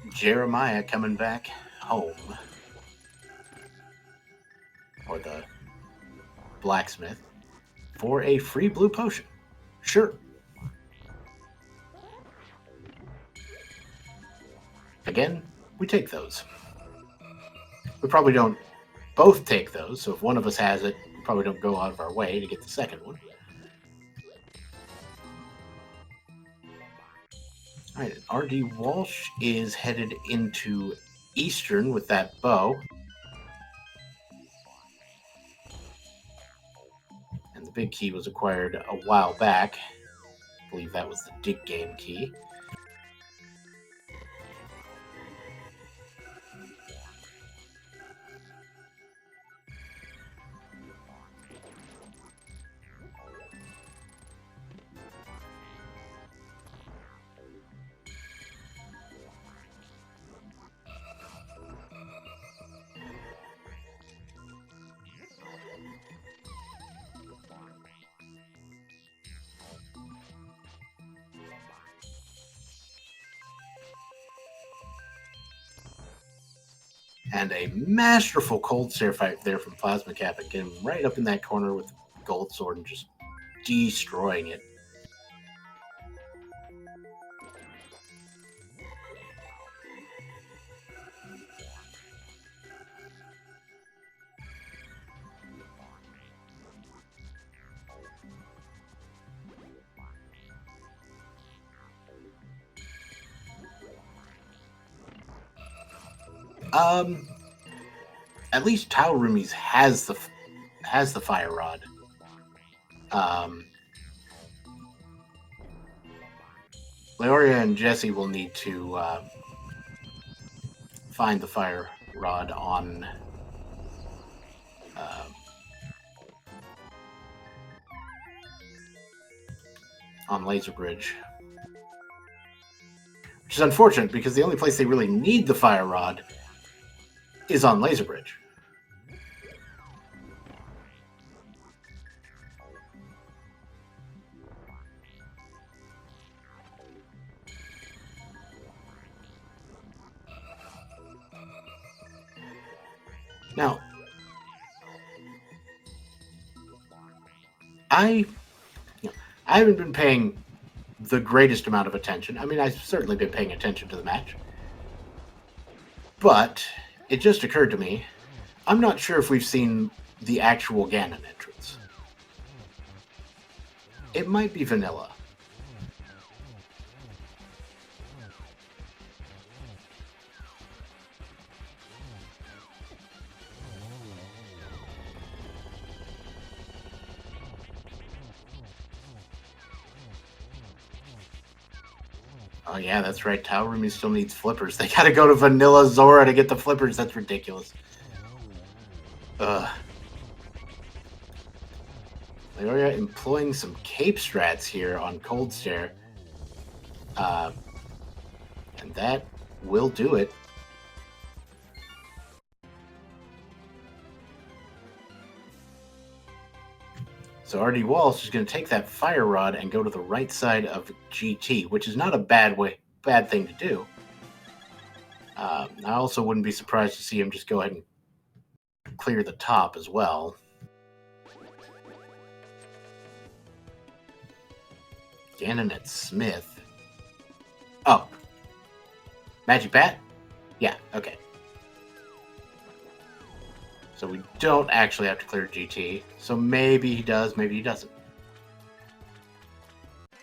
Jeremiah coming back home. Or the blacksmith. For a free blue potion. Sure. Again, we take those. We probably don't both take those, so if one of us has it, we probably don't go out of our way to get the second one. Alright, RD Walsh is headed into Eastern with that bow. And the big key was acquired a while back. I believe that was the dig game key. And a masterful cold stare fight there from Plasma Kappa, getting right up in that corner with the gold sword and just destroying it. At least Tao Roomies has the fire rod. Leoria and Jesse will need to find the fire rod on Laser Bridge. Which is unfortunate because the only place they really need the fire rod is on Laser Bridge. Now, I haven't been paying the greatest amount of attention. I mean, I've certainly been paying attention to the match. But it just occurred to me, I'm not sure if we've seen the actual Ganon entrance. It might be vanilla. Oh yeah, that's right. Tao Roomies still needs flippers. They gotta go to Vanilla Zora to get the flippers. That's ridiculous. Leoria employing some cape strats here on Cold Stare. And that will do it. So RD Walsh is going to take that fire rod and go to the right side of GT, which is not a bad thing to do. I also wouldn't be surprised to see him just go ahead and clear the top as well. Ganon at Smith. Oh. Magic Bat? Yeah, okay. So we don't actually have to clear GT. So maybe he does, maybe he doesn't. I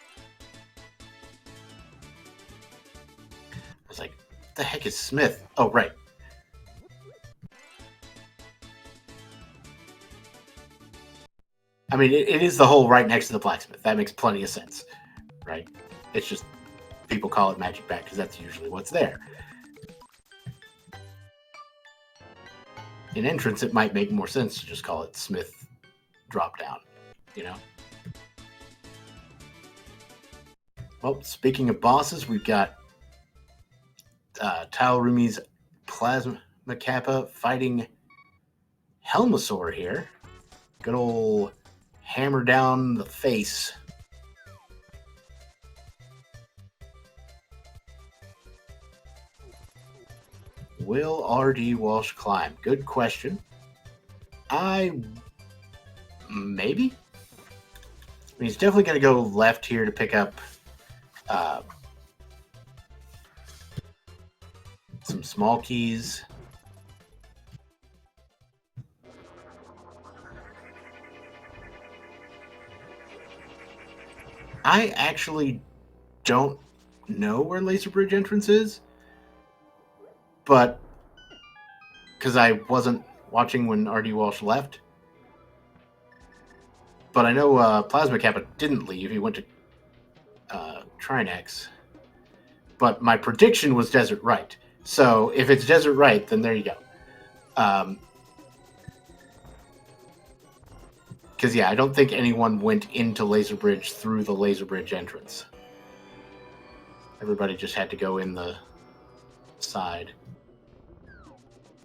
was like, what the heck is Smith? Oh, right. I mean, it is the hole right next to the blacksmith. That makes plenty of sense, right? It's just people call it Magic Bat because that's usually what's there. In entrance, it might make more sense to just call it Smith drop down, you know? Well, speaking of bosses, we've got Tao Roomies Plasma Kappa fighting Helmasaur here. Good old hammer down the face. Will RD Walsh climb? Good question. Maybe? I mean, he's definitely going to go left here to pick up some small keys. I actually don't know where Laser Bridge entrance is, but because I wasn't watching when RD Walsh left. But I know Plasma Kappa didn't leave. He went to Trinex. But my prediction was Desert Right. So if it's Desert Right, then there you go. Because, yeah, I don't think anyone went into Laser Bridge through the Laser Bridge entrance. Everybody just had to go in the side.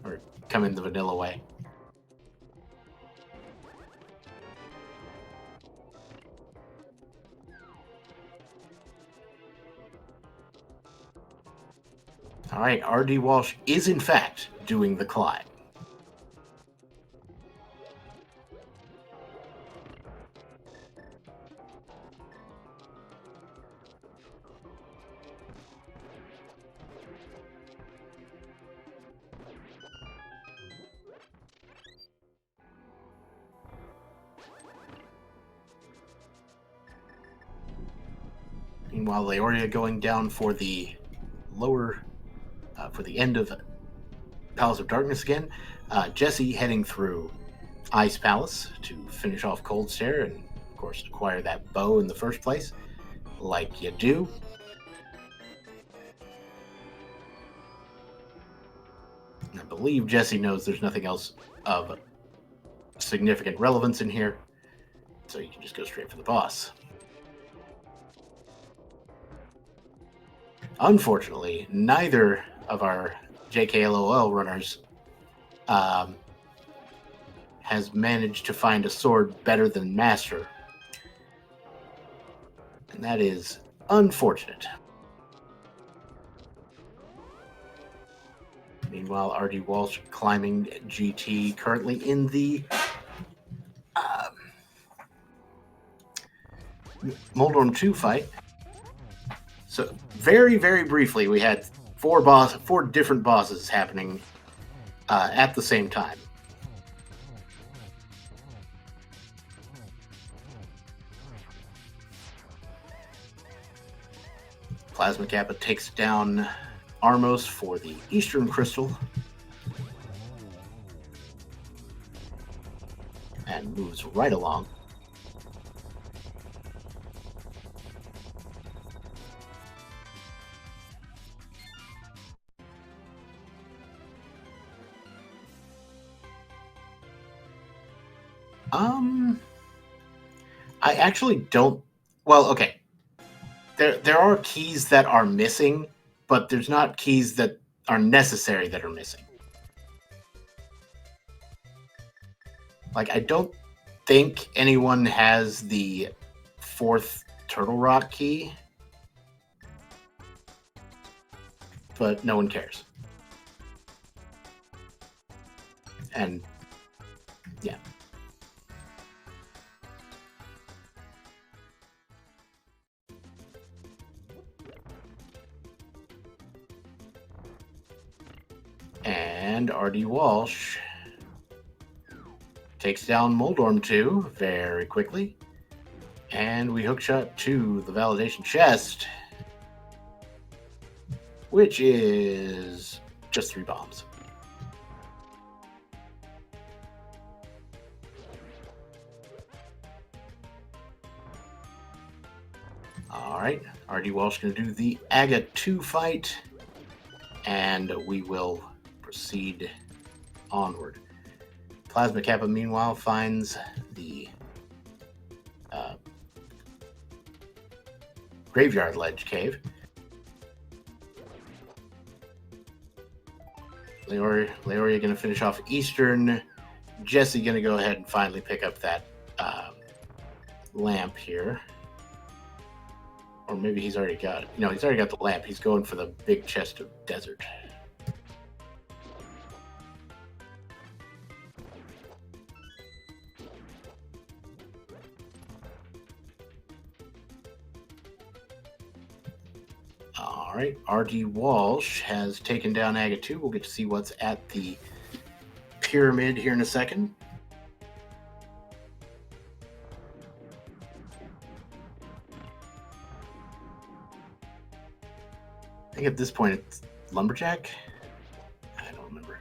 Or come in the vanilla way. All right, RD Walsh is in fact doing the climb. Meanwhile, Leoria going down for the for the end of Palace of Darkness again. Jesse heading through Ice Palace to finish off Cold Stare and, of course, acquire that bow in the first place, like you do. And I believe Jesse knows there's nothing else of significant relevance in here, so you can just go straight for the boss. Unfortunately, neither of our JKLOL runners has managed to find a sword better than Master. And that is unfortunate. Meanwhile, RD Walsh climbing GT, currently in the Moldorm 2 fight. So very, very briefly, we had four different bosses happening at the same time. Plasma Kappa takes down Armos for the Eastern Crystal and moves right along. I actually don't. Well, okay. There are keys that are missing, but there's not keys that are necessary that are missing. Like, I don't think anyone has the 4th Turtle Rock key, but no one cares. And yeah. And RD Walsh takes down Moldorm 2 very quickly. And we hookshot to the validation chest, which is just 3 bombs. All right, RD Walsh going to do the Aga 2 fight, and we will proceed onward. Plasma Kappa, meanwhile, finds the Graveyard Ledge Cave. Leoria going to finish off Eastern. Jesse going to go ahead and finally pick up that lamp here. Or maybe he's already got it. No, he's already got the lamp. He's going for the big chest of desert. All right, RD Walsh has taken down Aga 2. We'll get to see what's at the pyramid here in a second. I think at this point it's Lumberjack. I don't remember.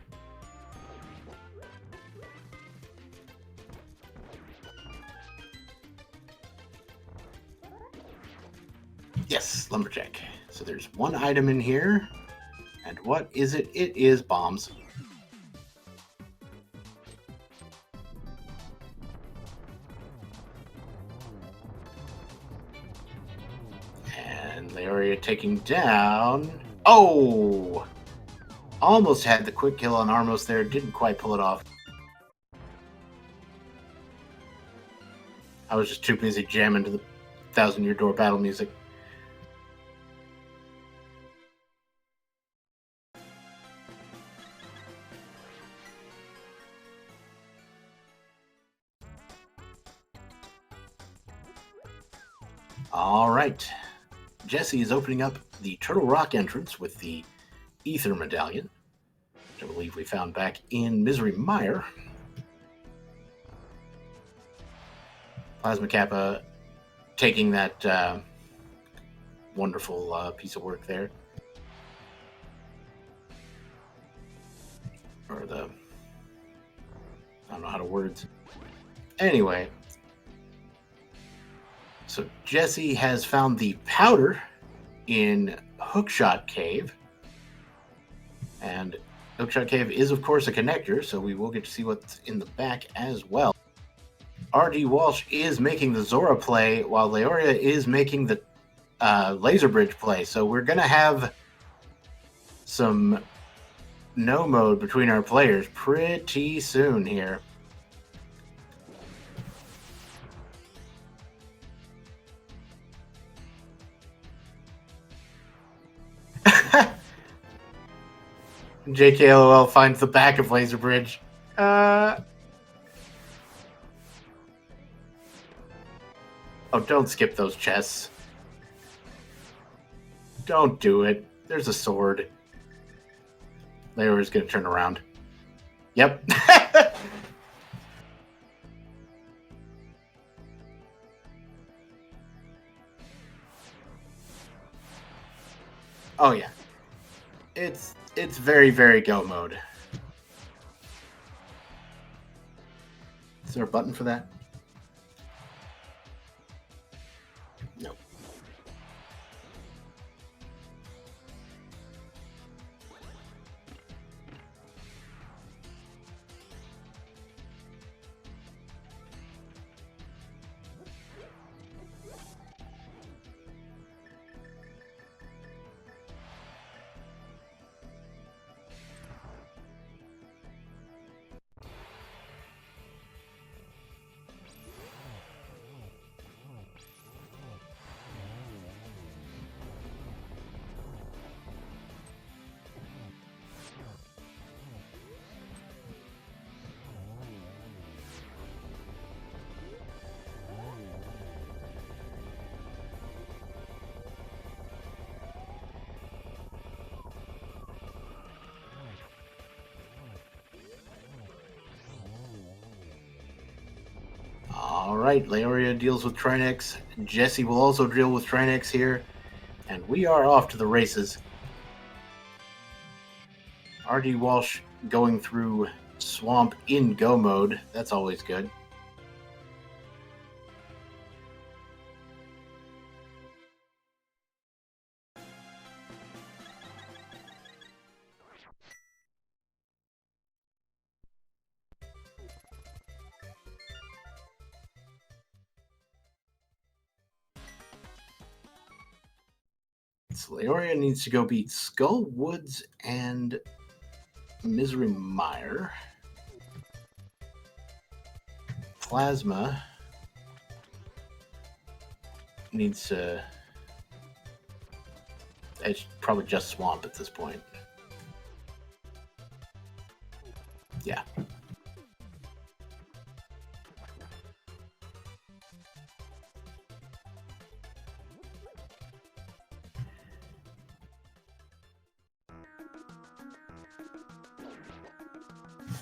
Yes, Lumberjack. So there's one item in here. And what is it? It is bombs. And Leoria taking down... Oh! Almost had the quick kill on Armos there. Didn't quite pull it off. I was just too busy jamming to the 1,000-Year Door battle music. All right. Jesse is opening up the Turtle Rock entrance with the Ether Medallion, which I believe we found back in Misery Mire. Plasma Kappa taking that wonderful piece of work there. Or the... I don't know how to words. Anyway. So Jesse has found the powder in Hookshot Cave. And Hookshot Cave is, of course, a connector, so we will get to see what's in the back as well. R.D. Walsh is making the Zora play, while Leoria is making the Laser Bridge play. So we're going to have some no mode between our players pretty soon here. JKLOL finds the back of Laser Bridge. Oh, don't skip those chests. Don't do it. There's a sword. Leoria's going to turn around. Yep. Oh, yeah. It's very, very go mode. Is there a button for that? Nope. All right, Leoria deals with Trinex. Jesse will also deal with Trinex here. And we are off to the races. R.D. Walsh going through Swamp in go mode. That's always good. So Leoria needs to go beat Skull Woods and Misery Mire. Plasma needs to... It's probably just Swamp at this point. Yeah.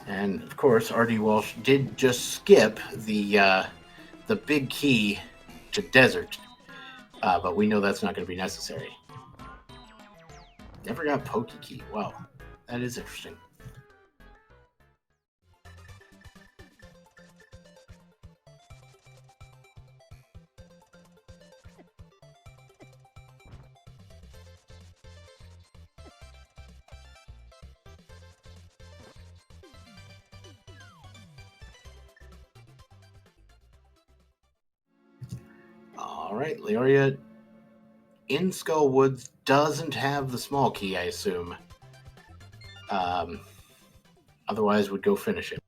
And of course, R.D. Walsh did just skip the big key to Desert, but we know that's not going to be necessary. Never got Pokey Key. Wow, that is interesting. All right, Leoria in Skull Woods doesn't have the small key, I assume. Otherwise, would go finish it.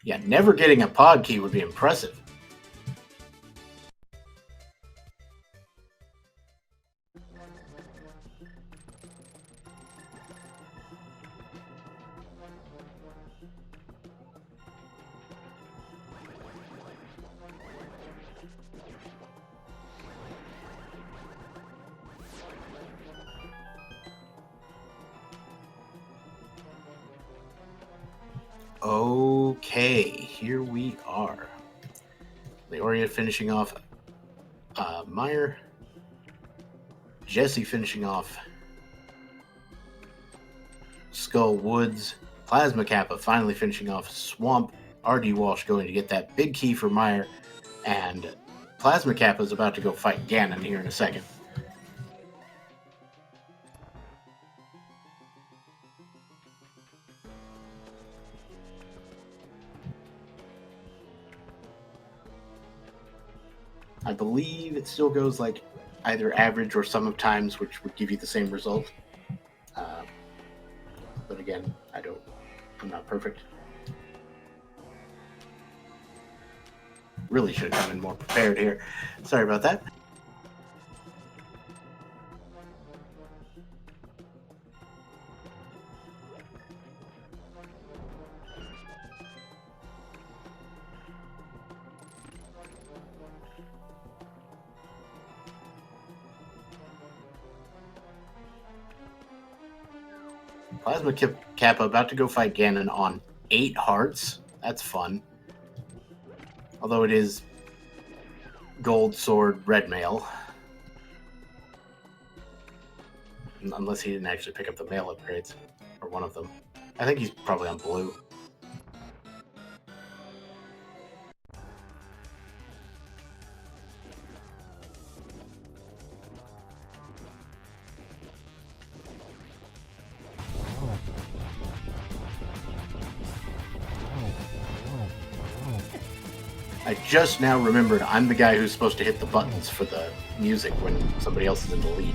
Yeah, never getting a pod key would be impressive. Okay, here we are. Leoria finishing off Meyer. Jesse finishing off Skull Woods. Plasma Kappa finally finishing off Swamp. RD Walsh going to get that big key for Meyer. And Plasma Kappa is about to go fight Ganon here in a second. I believe it still goes like either average or sum of times, which would give you the same result. But again, I'm not perfect. Really should have come in more prepared here. Sorry about that. Plasma Kappa about to go fight Ganon on 8 hearts. That's fun. Although it is Gold Sword Red Mail. Unless he didn't actually pick up the mail upgrades. Or one of them. I think he's probably on blue. I just now remembered I'm the guy who's supposed to hit the buttons for the music when somebody else is in the lead.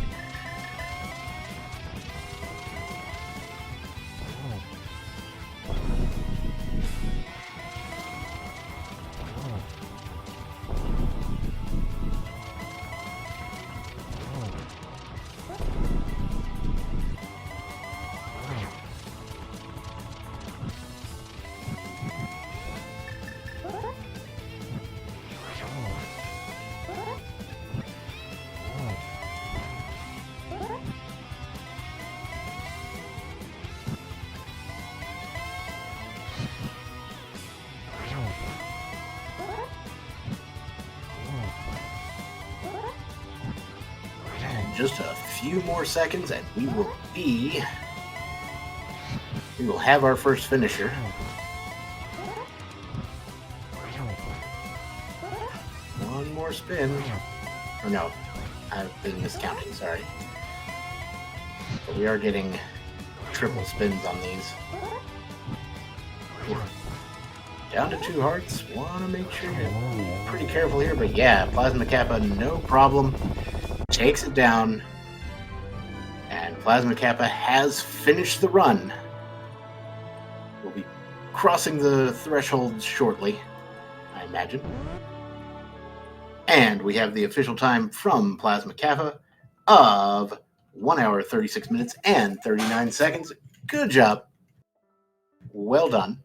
Just a few more seconds and we will have our first finisher. One more spin. Or no, I've been miscounting, sorry. But we are getting triple spins on these. Down to 2 hearts. Want to make sure you're pretty careful here, but yeah, Plasma Kappa, no problem. Takes it down, and Plasma Kappa has finished the run. We'll be crossing the threshold shortly, I imagine. And we have the official time from Plasma Kappa of 1 hour, 36 minutes, and 39 seconds. Good job. Well done.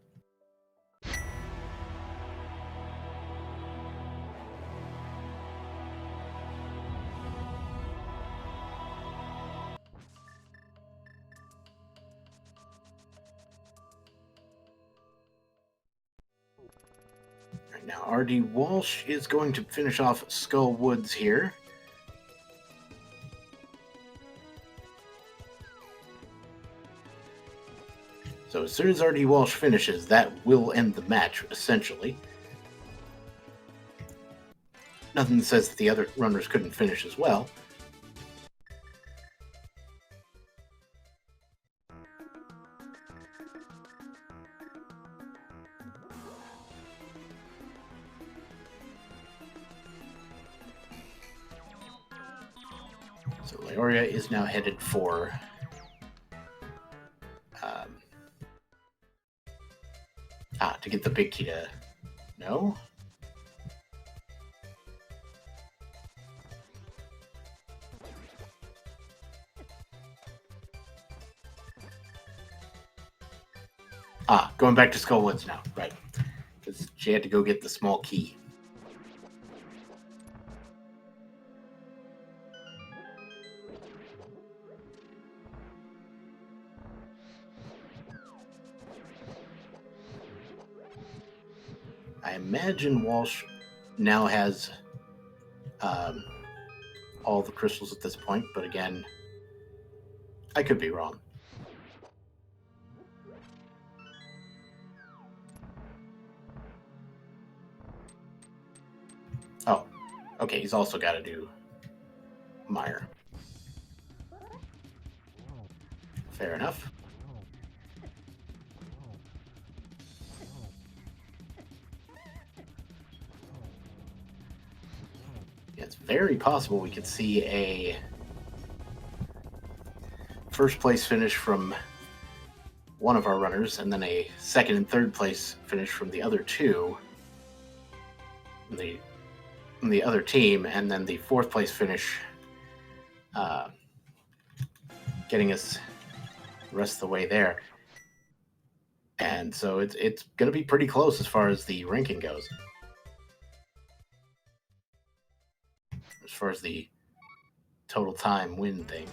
Now, R.D. Walsh is going to finish off Skull Woods here. So as soon as R.D. Walsh finishes, that will end the match, essentially. Nothing says that the other runners couldn't finish as well. So Leoria is now headed for to get the big key to... No? Going back to Skull Woods now, right. Because she had to go get the small key. I imagine Walsh now has all the crystals at this point, but again, I could be wrong. Oh, okay, he's also got to do Meyer. Fair enough. It's very possible we could see a first place finish from one of our runners, and then a second and third place finish from the other two, the other team, and then the fourth place finish getting us the rest of the way there. And so it's going to be pretty close as far as the ranking goes. As far as the total time win thing.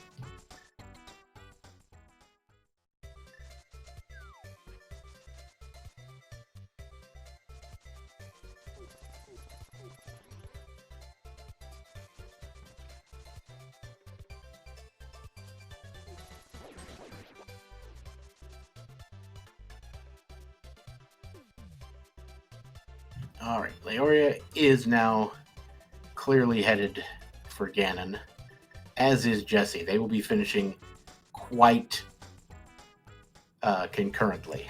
All right, Leoria is now clearly headed for Ganon, as is Jesse. They will be finishing quite concurrently.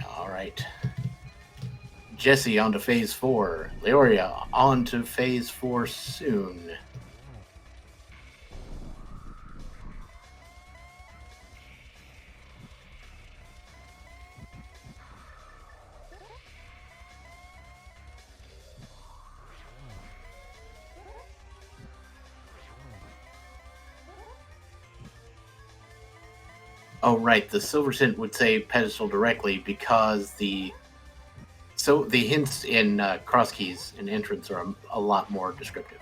All right. Jesse on to phase 4. Leoria on to phase 4 soon. Oh, right. The Silver Tint would say pedestal directly because the hints in cross keys and entrance are a lot more descriptive.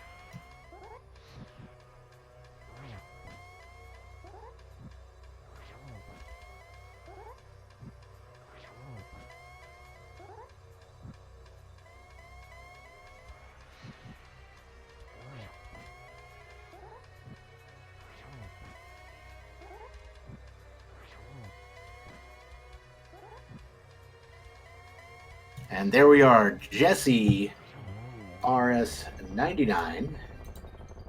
And there we are. Jesse RS99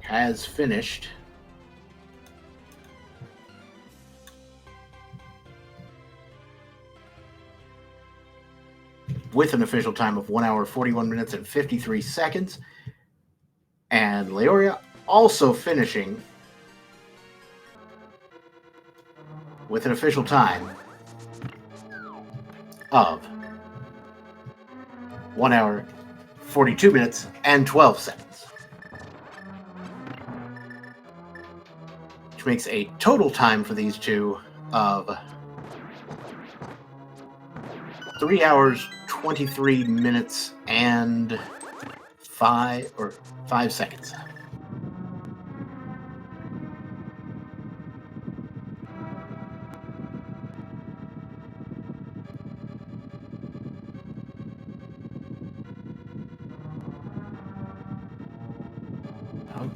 has finished with an official time of 1 hour, 41 minutes, and 53 seconds. And Leoria also finishing with an official time of 1 hour, 42 minutes, and 12 seconds. Which makes a total time for these two of 3 hours, 23 minutes, and 5 seconds.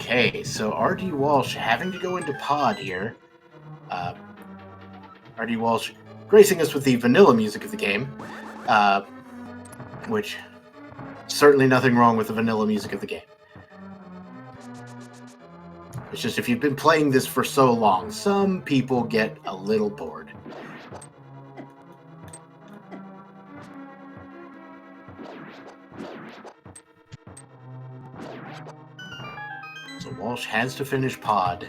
Okay, so RD Walsh having to go into pod here. RD Walsh gracing us with the vanilla music of the game, which certainly nothing wrong with the vanilla music of the game. It's just if you've been playing this for so long, some people get a little bored. So Walsh has to finish pod.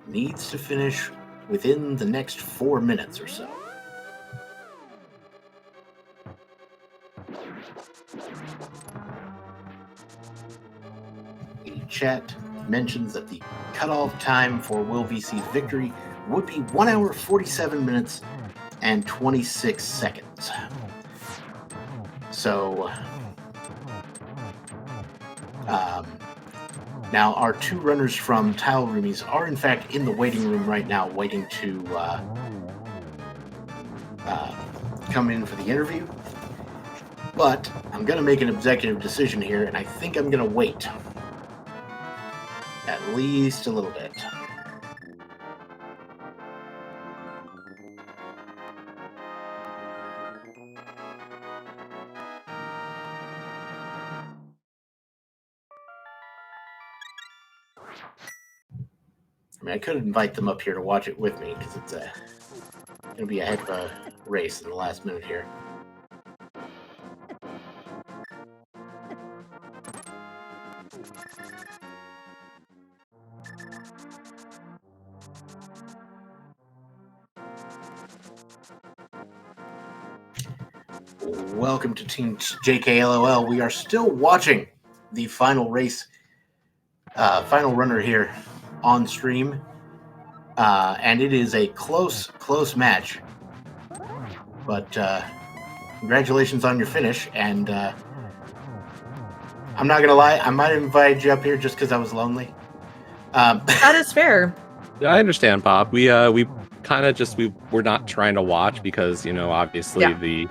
Needs to finish within the next 4 minutes or so. The chat mentions that the cutoff time for Will VC's victory would be 1 hour, 47 minutes, and 26 seconds. So, now our 2 runners from Tile Roomies are in fact in the waiting room right now, waiting to come in for the interview. But I'm going to make an executive decision here, and I think I'm going to wait at least a little bit. I mean, I could invite them up here to watch it with me, because it's going to be a heck of a race in the last minute here. Welcome to Team JKLOL. We are still watching the final race, final runner here on stream, and it is a close match. But congratulations on your finish, and I'm not gonna lie, I might have invited you up here just because I was lonely. That is fair. I understand, Bob. We kind of just we're not trying to watch because obviously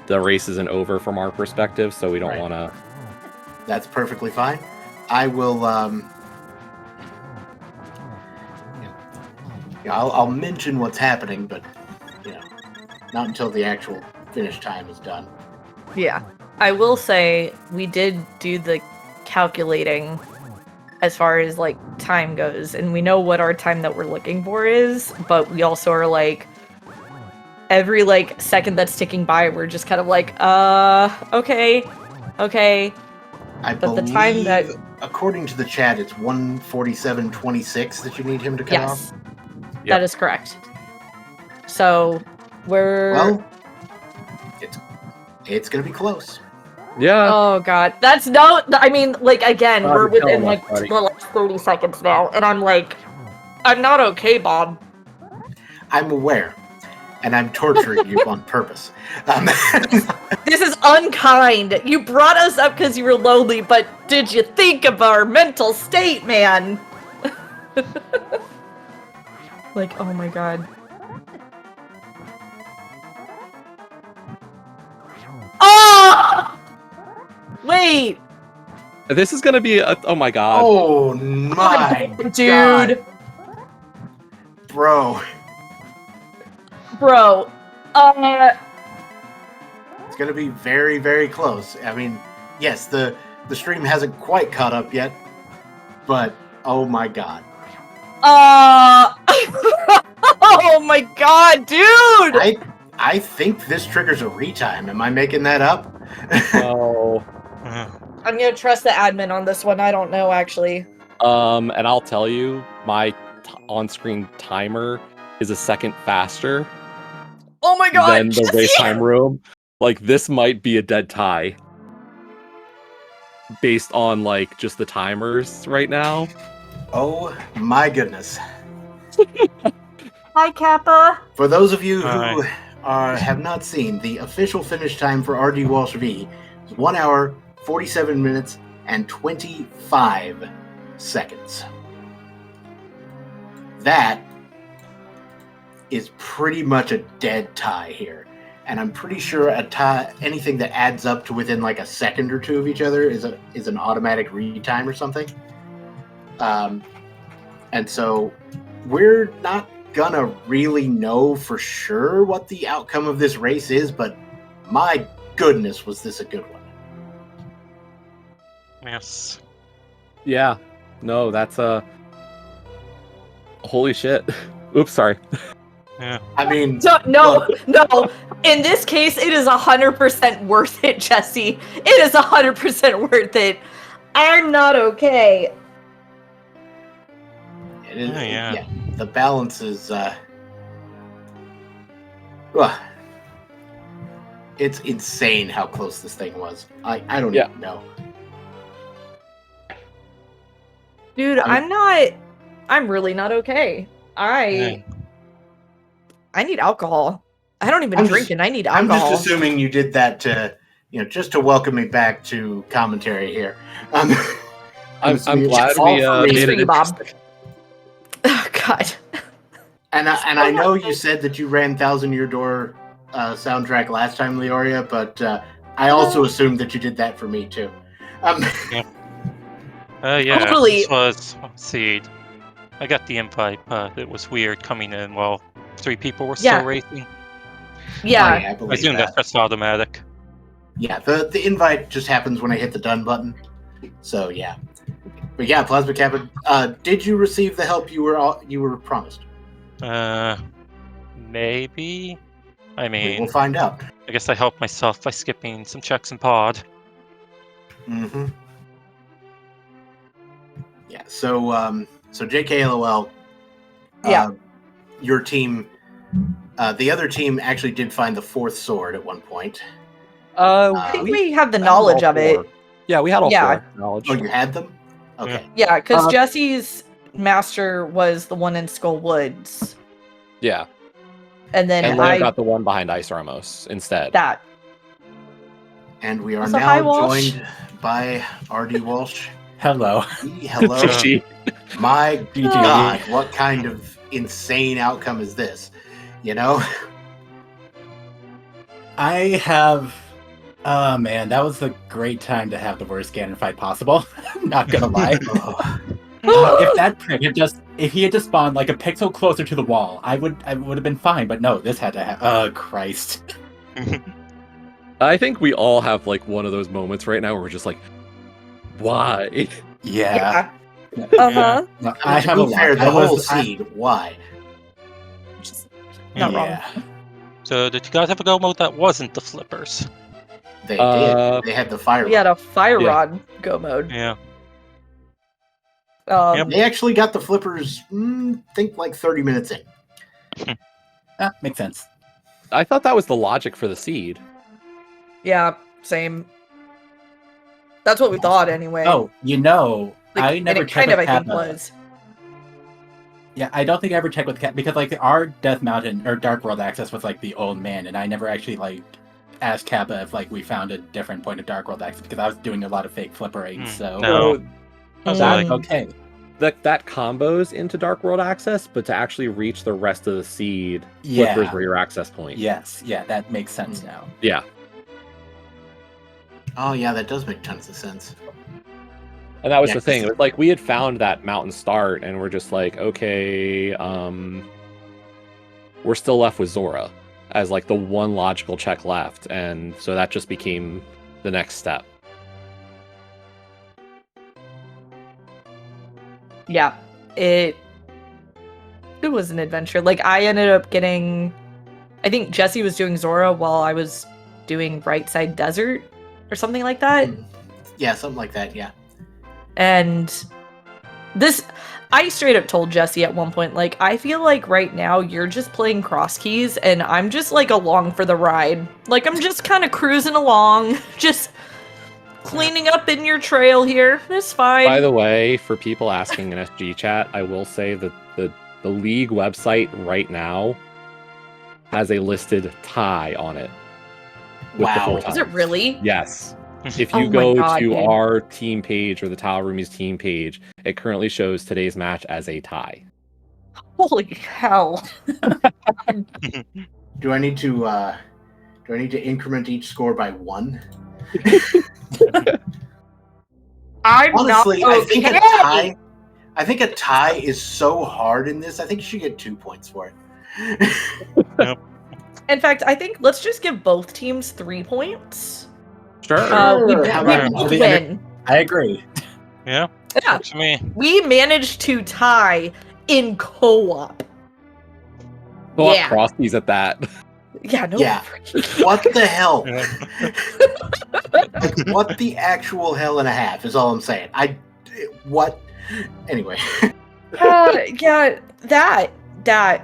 the race isn't over from our perspective, so we don't want to. That's perfectly fine. I will. I'll mention what's happening, but not until the actual finish time is done. Yeah, I will say we did do the calculating as far as like time goes, and we know what our time that we're looking for is, but we also are like, every like second that's ticking by, we're just kind of like, okay. But the time that, according to the chat, it's 1:47:26 that you need him to cut off. Yes, that is correct. So well, it's gonna be close. Yeah. Oh god, that's no. I mean, like again, we're within like the last 30 seconds now, and I'm like, I'm not okay, Bob. I'm aware. And I'm torturing you on purpose. This is unkind. You brought us up because you were lonely, but did you think of our mental state, man? Like, oh my god. Oh! Wait! This is gonna be oh my god. Oh my dude. God. Bro. It's gonna be very, very close. I mean, yes, the stream hasn't quite caught up yet, but oh my god. Oh my god, dude! I think this triggers a retime. Am I making that up? Oh. I'm gonna trust the admin on this one. I don't know, actually. And I'll tell you, my on-screen timer is a second faster. Oh my god! Than the race time room. Like, this might be a dead tie. Based on, like, just the timers right now. Oh my goodness. Hi, Kappa. For those of you who have not seen, the official finish time for RD Walsh V is 1 hour, 47 minutes, and 25 seconds. That is pretty much a dead tie here. And I'm pretty sure a tie, anything that adds up to within like a second or two of each other is an automatic retime or something. And so we're not gonna really know for sure what the outcome of this race is, but my goodness, was this a good one. Yes. Yeah. No, that's holy shit. Oops, sorry. Yeah. I mean, no. In this case, it is 100% worth it, Jesse. It is 100% worth it. I'm not okay. It is, Oh, yeah. the balance is well, it's insane how close this thing was. I don't Yeah. even know. Dude, I'm really not okay. Yeah. I need alcohol. I don't even I'm drink just- and I need I'm alcohol. just assuming you did that to, just to welcome me back to commentary here. I'm assuming glad it's all we for me. Thanks made for it you, Bob. interesting. Oh, God. And I know you said that you ran Thousand Year Door soundtrack last time, Leoria, but I also assumed that you did that for me too. Yeah, Totally. this was, let's see, I got the invite, but it was weird coming in while 3 people were Yeah. still racing. Yeah. I I believe assume that. that's just automatic. Yeah, the invite just happens when I hit the done button. So yeah, but yeah, Plasma Kappa, did you receive the help you were promised? Maybe? I We will mean, find out. I guess I helped myself by skipping some checks in pod. Mm-hmm. Yeah. So JKLOL. Yeah. Your team. The other team actually did find the 4th sword at one point. I think we have the had knowledge all of it. 4. Yeah, we had all Yeah. 4 knowledge. Oh, you had them? Okay. Yeah, because Uh, Jesse's master was the one in Skull Woods. Yeah, And then and Leo I got the one behind Ice Ramos instead. that. And we are So hi, now Walsh. joined by RD Walsh. Hello. Hello. GG. My GG. God, what kind of insane outcome is this? You know? I have. Oh man, that was a great time to have the worst Ganon fight possible. Not gonna lie. If that prick if he had just spawned like a pixel closer to the wall, I would have been fine. But no, this had to happen. Oh Christ. I think we all have like one of those moments right now where we're just like, why? Yeah. Uh-huh. No, I mean, to have a be fair, lot. the I whole was I- seed. Why? Not wrong. yeah. So, did you guys have a go mode that wasn't the flippers? They Uh, did. They had the fire. We had a fire Yeah. rod go mode. Yeah. Um, They actually got the flippers. Think like 30 minutes in. Makes sense. I thought that was the logic for the seed. Yeah, same. That's what we thought anyway. Oh, I and never it kind of, I checked think, with Kappa. was. Yeah, I don't think I ever checked with Kappa because like our Death Mountain or Dark World access was like the old man, and I never actually like asked Kappa if like we found a different point of Dark World access because I was doing a lot of fake flippering. So No. I was that, like, okay, that combos into Dark World access, but to actually reach the rest of the seed, Yeah. flippers were your access point. yes, yeah, that makes sense now. Yeah. Oh yeah, that does make tons of sense. And that was Yeah, the thing. 'cause- It was like we had found that mountain start, and we're just like, okay, we're still left with Zora as like the one logical check left, and so that just became the next step. Yeah, it was an adventure. Like I ended up getting, I think Jesse was doing Zora while I was doing Right Side Desert or something like that. Yeah, something like that. Yeah. And this, I straight up told Jesse at one point, like, I feel like right now you're just playing cross keys and I'm just like along for the ride. Like I'm just kind of cruising along, just cleaning up in your trail here. It's fine. By the way, for people asking in SG chat, I will say that the league website right now has a listed tie on it. With the Wow. 4 Is times. it really? Yes. If Oh you my go God, to dude. our team page or the Tile Roomies team page, it currently shows today's match as a tie. Holy hell. Do I need to increment each score by 1? I'm Honestly, not okay. I think a tie is so hard in this. I think you should get 2 points for it. In fact, I think let's just give both teams 3 points. Sure. We How about- both win. I agree. yeah, Yeah, works for me. we managed to tie in co-op. Co-op yeah. crosskies at that. Yeah, no. Yeah. What the hell? Yeah. Like, what the actual hell and a half is all I'm saying. What? Anyway. Yeah,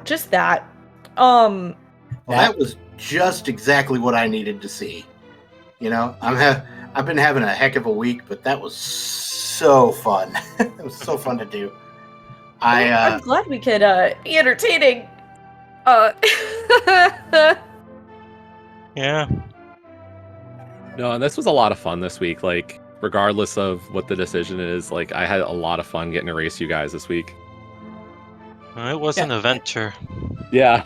just that. Well, that was just exactly what I needed to see. You know, I've been having a heck of a week, but that was so fun. It was so fun to do. I'm glad we could be entertaining. Yeah. No, and this was a lot of fun this week. Like, regardless of what the decision is, like, I had a lot of fun getting to race you guys this week. It was an adventure. Yeah.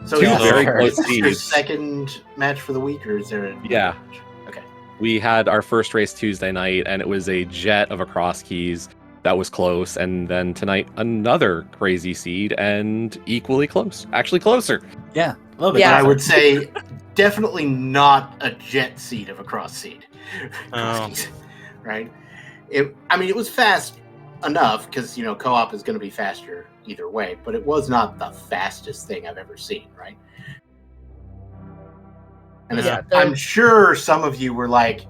So Two is very this close your seeds. second match for the week, or is there a Yeah. match? Okay. We had our first race Tuesday night, and it was a jet of a cross keys that was close. And then tonight, another crazy seed and equally close. Actually, closer. Yeah, a little bit. Yeah. But I would say definitely not a jet seed of a cross seed. Cross Oh. keys, right? It was fast enough because, you know, co-op is going to be faster either way, but it was not the fastest thing I've ever seen, right? And Yeah. I'm sure some of you were like,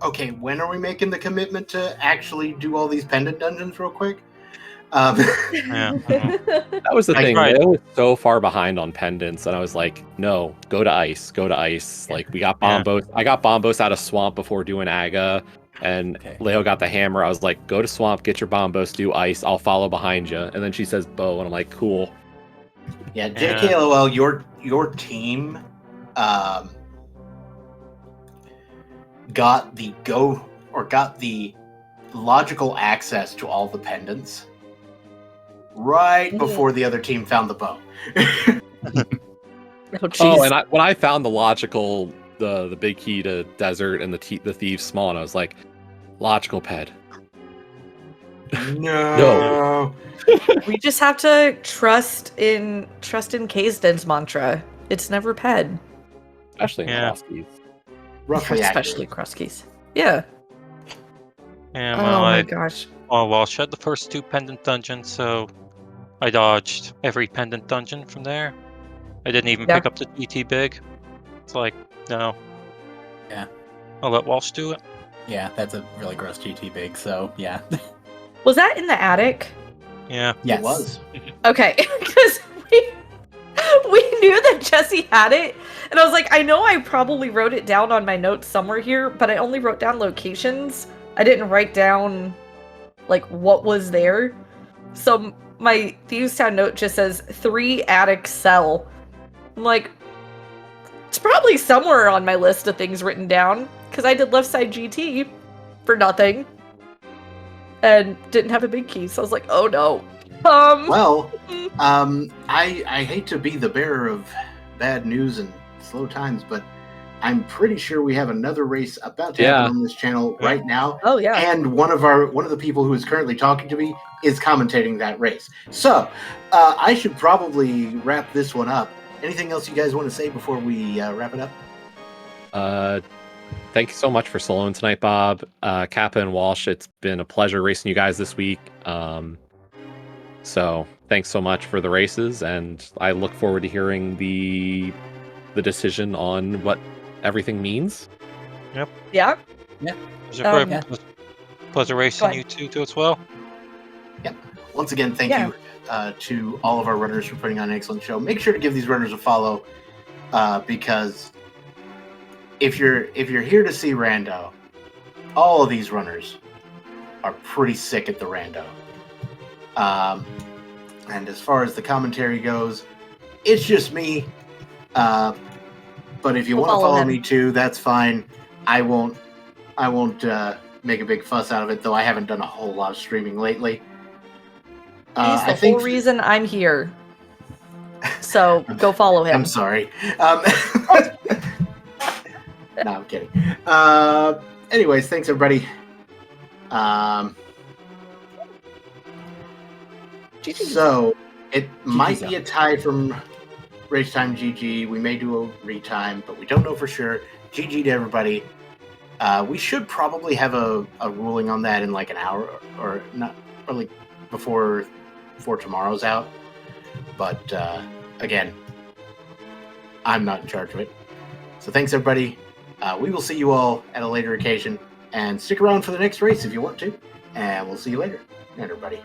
okay, when are we making the commitment to actually do all these pendant dungeons real quick? Yeah. That was the Like, thing. right. It was so far behind on pendants, and I was like, no, go to ice. Go to ice. Like, we got Yeah. Bombos. I got Bombos out of Swamp before doing Aga, and Okay. Leo got the hammer. I was like, go to Swamp, get your Bombos, do ice. I'll follow behind you. And then she says bow, and I'm like, cool. Yeah, JKLOL, your team got the logical access to all the pendants right before the other team found the bow. Oh, jeez. Oh, and when I found the logical, the big key to desert and the thieves small, and I was like, logical ped. No. We just have to trust in Kazdin's mantra. It's never ped. Especially in Yeah. cross keys. Roughly Especially accurate. cross keys. Yeah. Yeah, Oh well, my I gosh. Walsh had the first 2 pendant dungeons, so I dodged every pendant dungeon from there. I didn't even Yeah. pick up the GT big. It's like, no. Yeah. I'll let Walsh do it. Yeah, that's a really gross GT big, so yeah. Was that in the attic? Yeah. Yes. It was. Okay, because we knew that Jesse had it, and I was like, I know I probably wrote it down on my notes somewhere here, but I only wrote down locations. I didn't write down like what was there. So my Thieves Town note just says 3 attic cell. I'm like, it's probably somewhere on my list of things written down because I did left side GT for nothing and didn't have a big key. So I was like, oh no. Well, I hate to be the bearer of bad news and slow times, but I'm pretty sure we have another race about to happen on this channel right now. Oh yeah. And one of the people who is currently talking to me is commentating that race. So I should probably wrap this one up. Anything else you guys want to say before we wrap it up? Thank you so much for soloing tonight, Bob. Kappa and Walsh, it's been a pleasure racing you guys this week. So thanks so much for the races, and I look forward to hearing the decision on what everything means. Yeah. Was it great? yeah. Pleasure racing you two as well. Once again, thank you to all of our runners for putting on an excellent show. Make sure to give these runners a follow because if you're here to see Rando, all of these runners are pretty sick at the Rando. And as far as the commentary goes, it's just me. But if you want to follow me too, that's fine. I won't make a big fuss out of it, though I haven't done a whole lot of streaming lately. He's the whole reason I'm here. So go follow him. I'm sorry. No, I'm kidding. Anyways, thanks everybody. So it might be a tie from Race Time GG. We may do a retime, but we don't know for sure. GG to everybody. We should probably have a ruling on that in like an hour or not, or like before tomorrow's out. But again, I'm not in charge of it. So thanks, everybody. We will see you all at a later occasion. And stick around for the next race if you want to. And we'll see you later, everybody.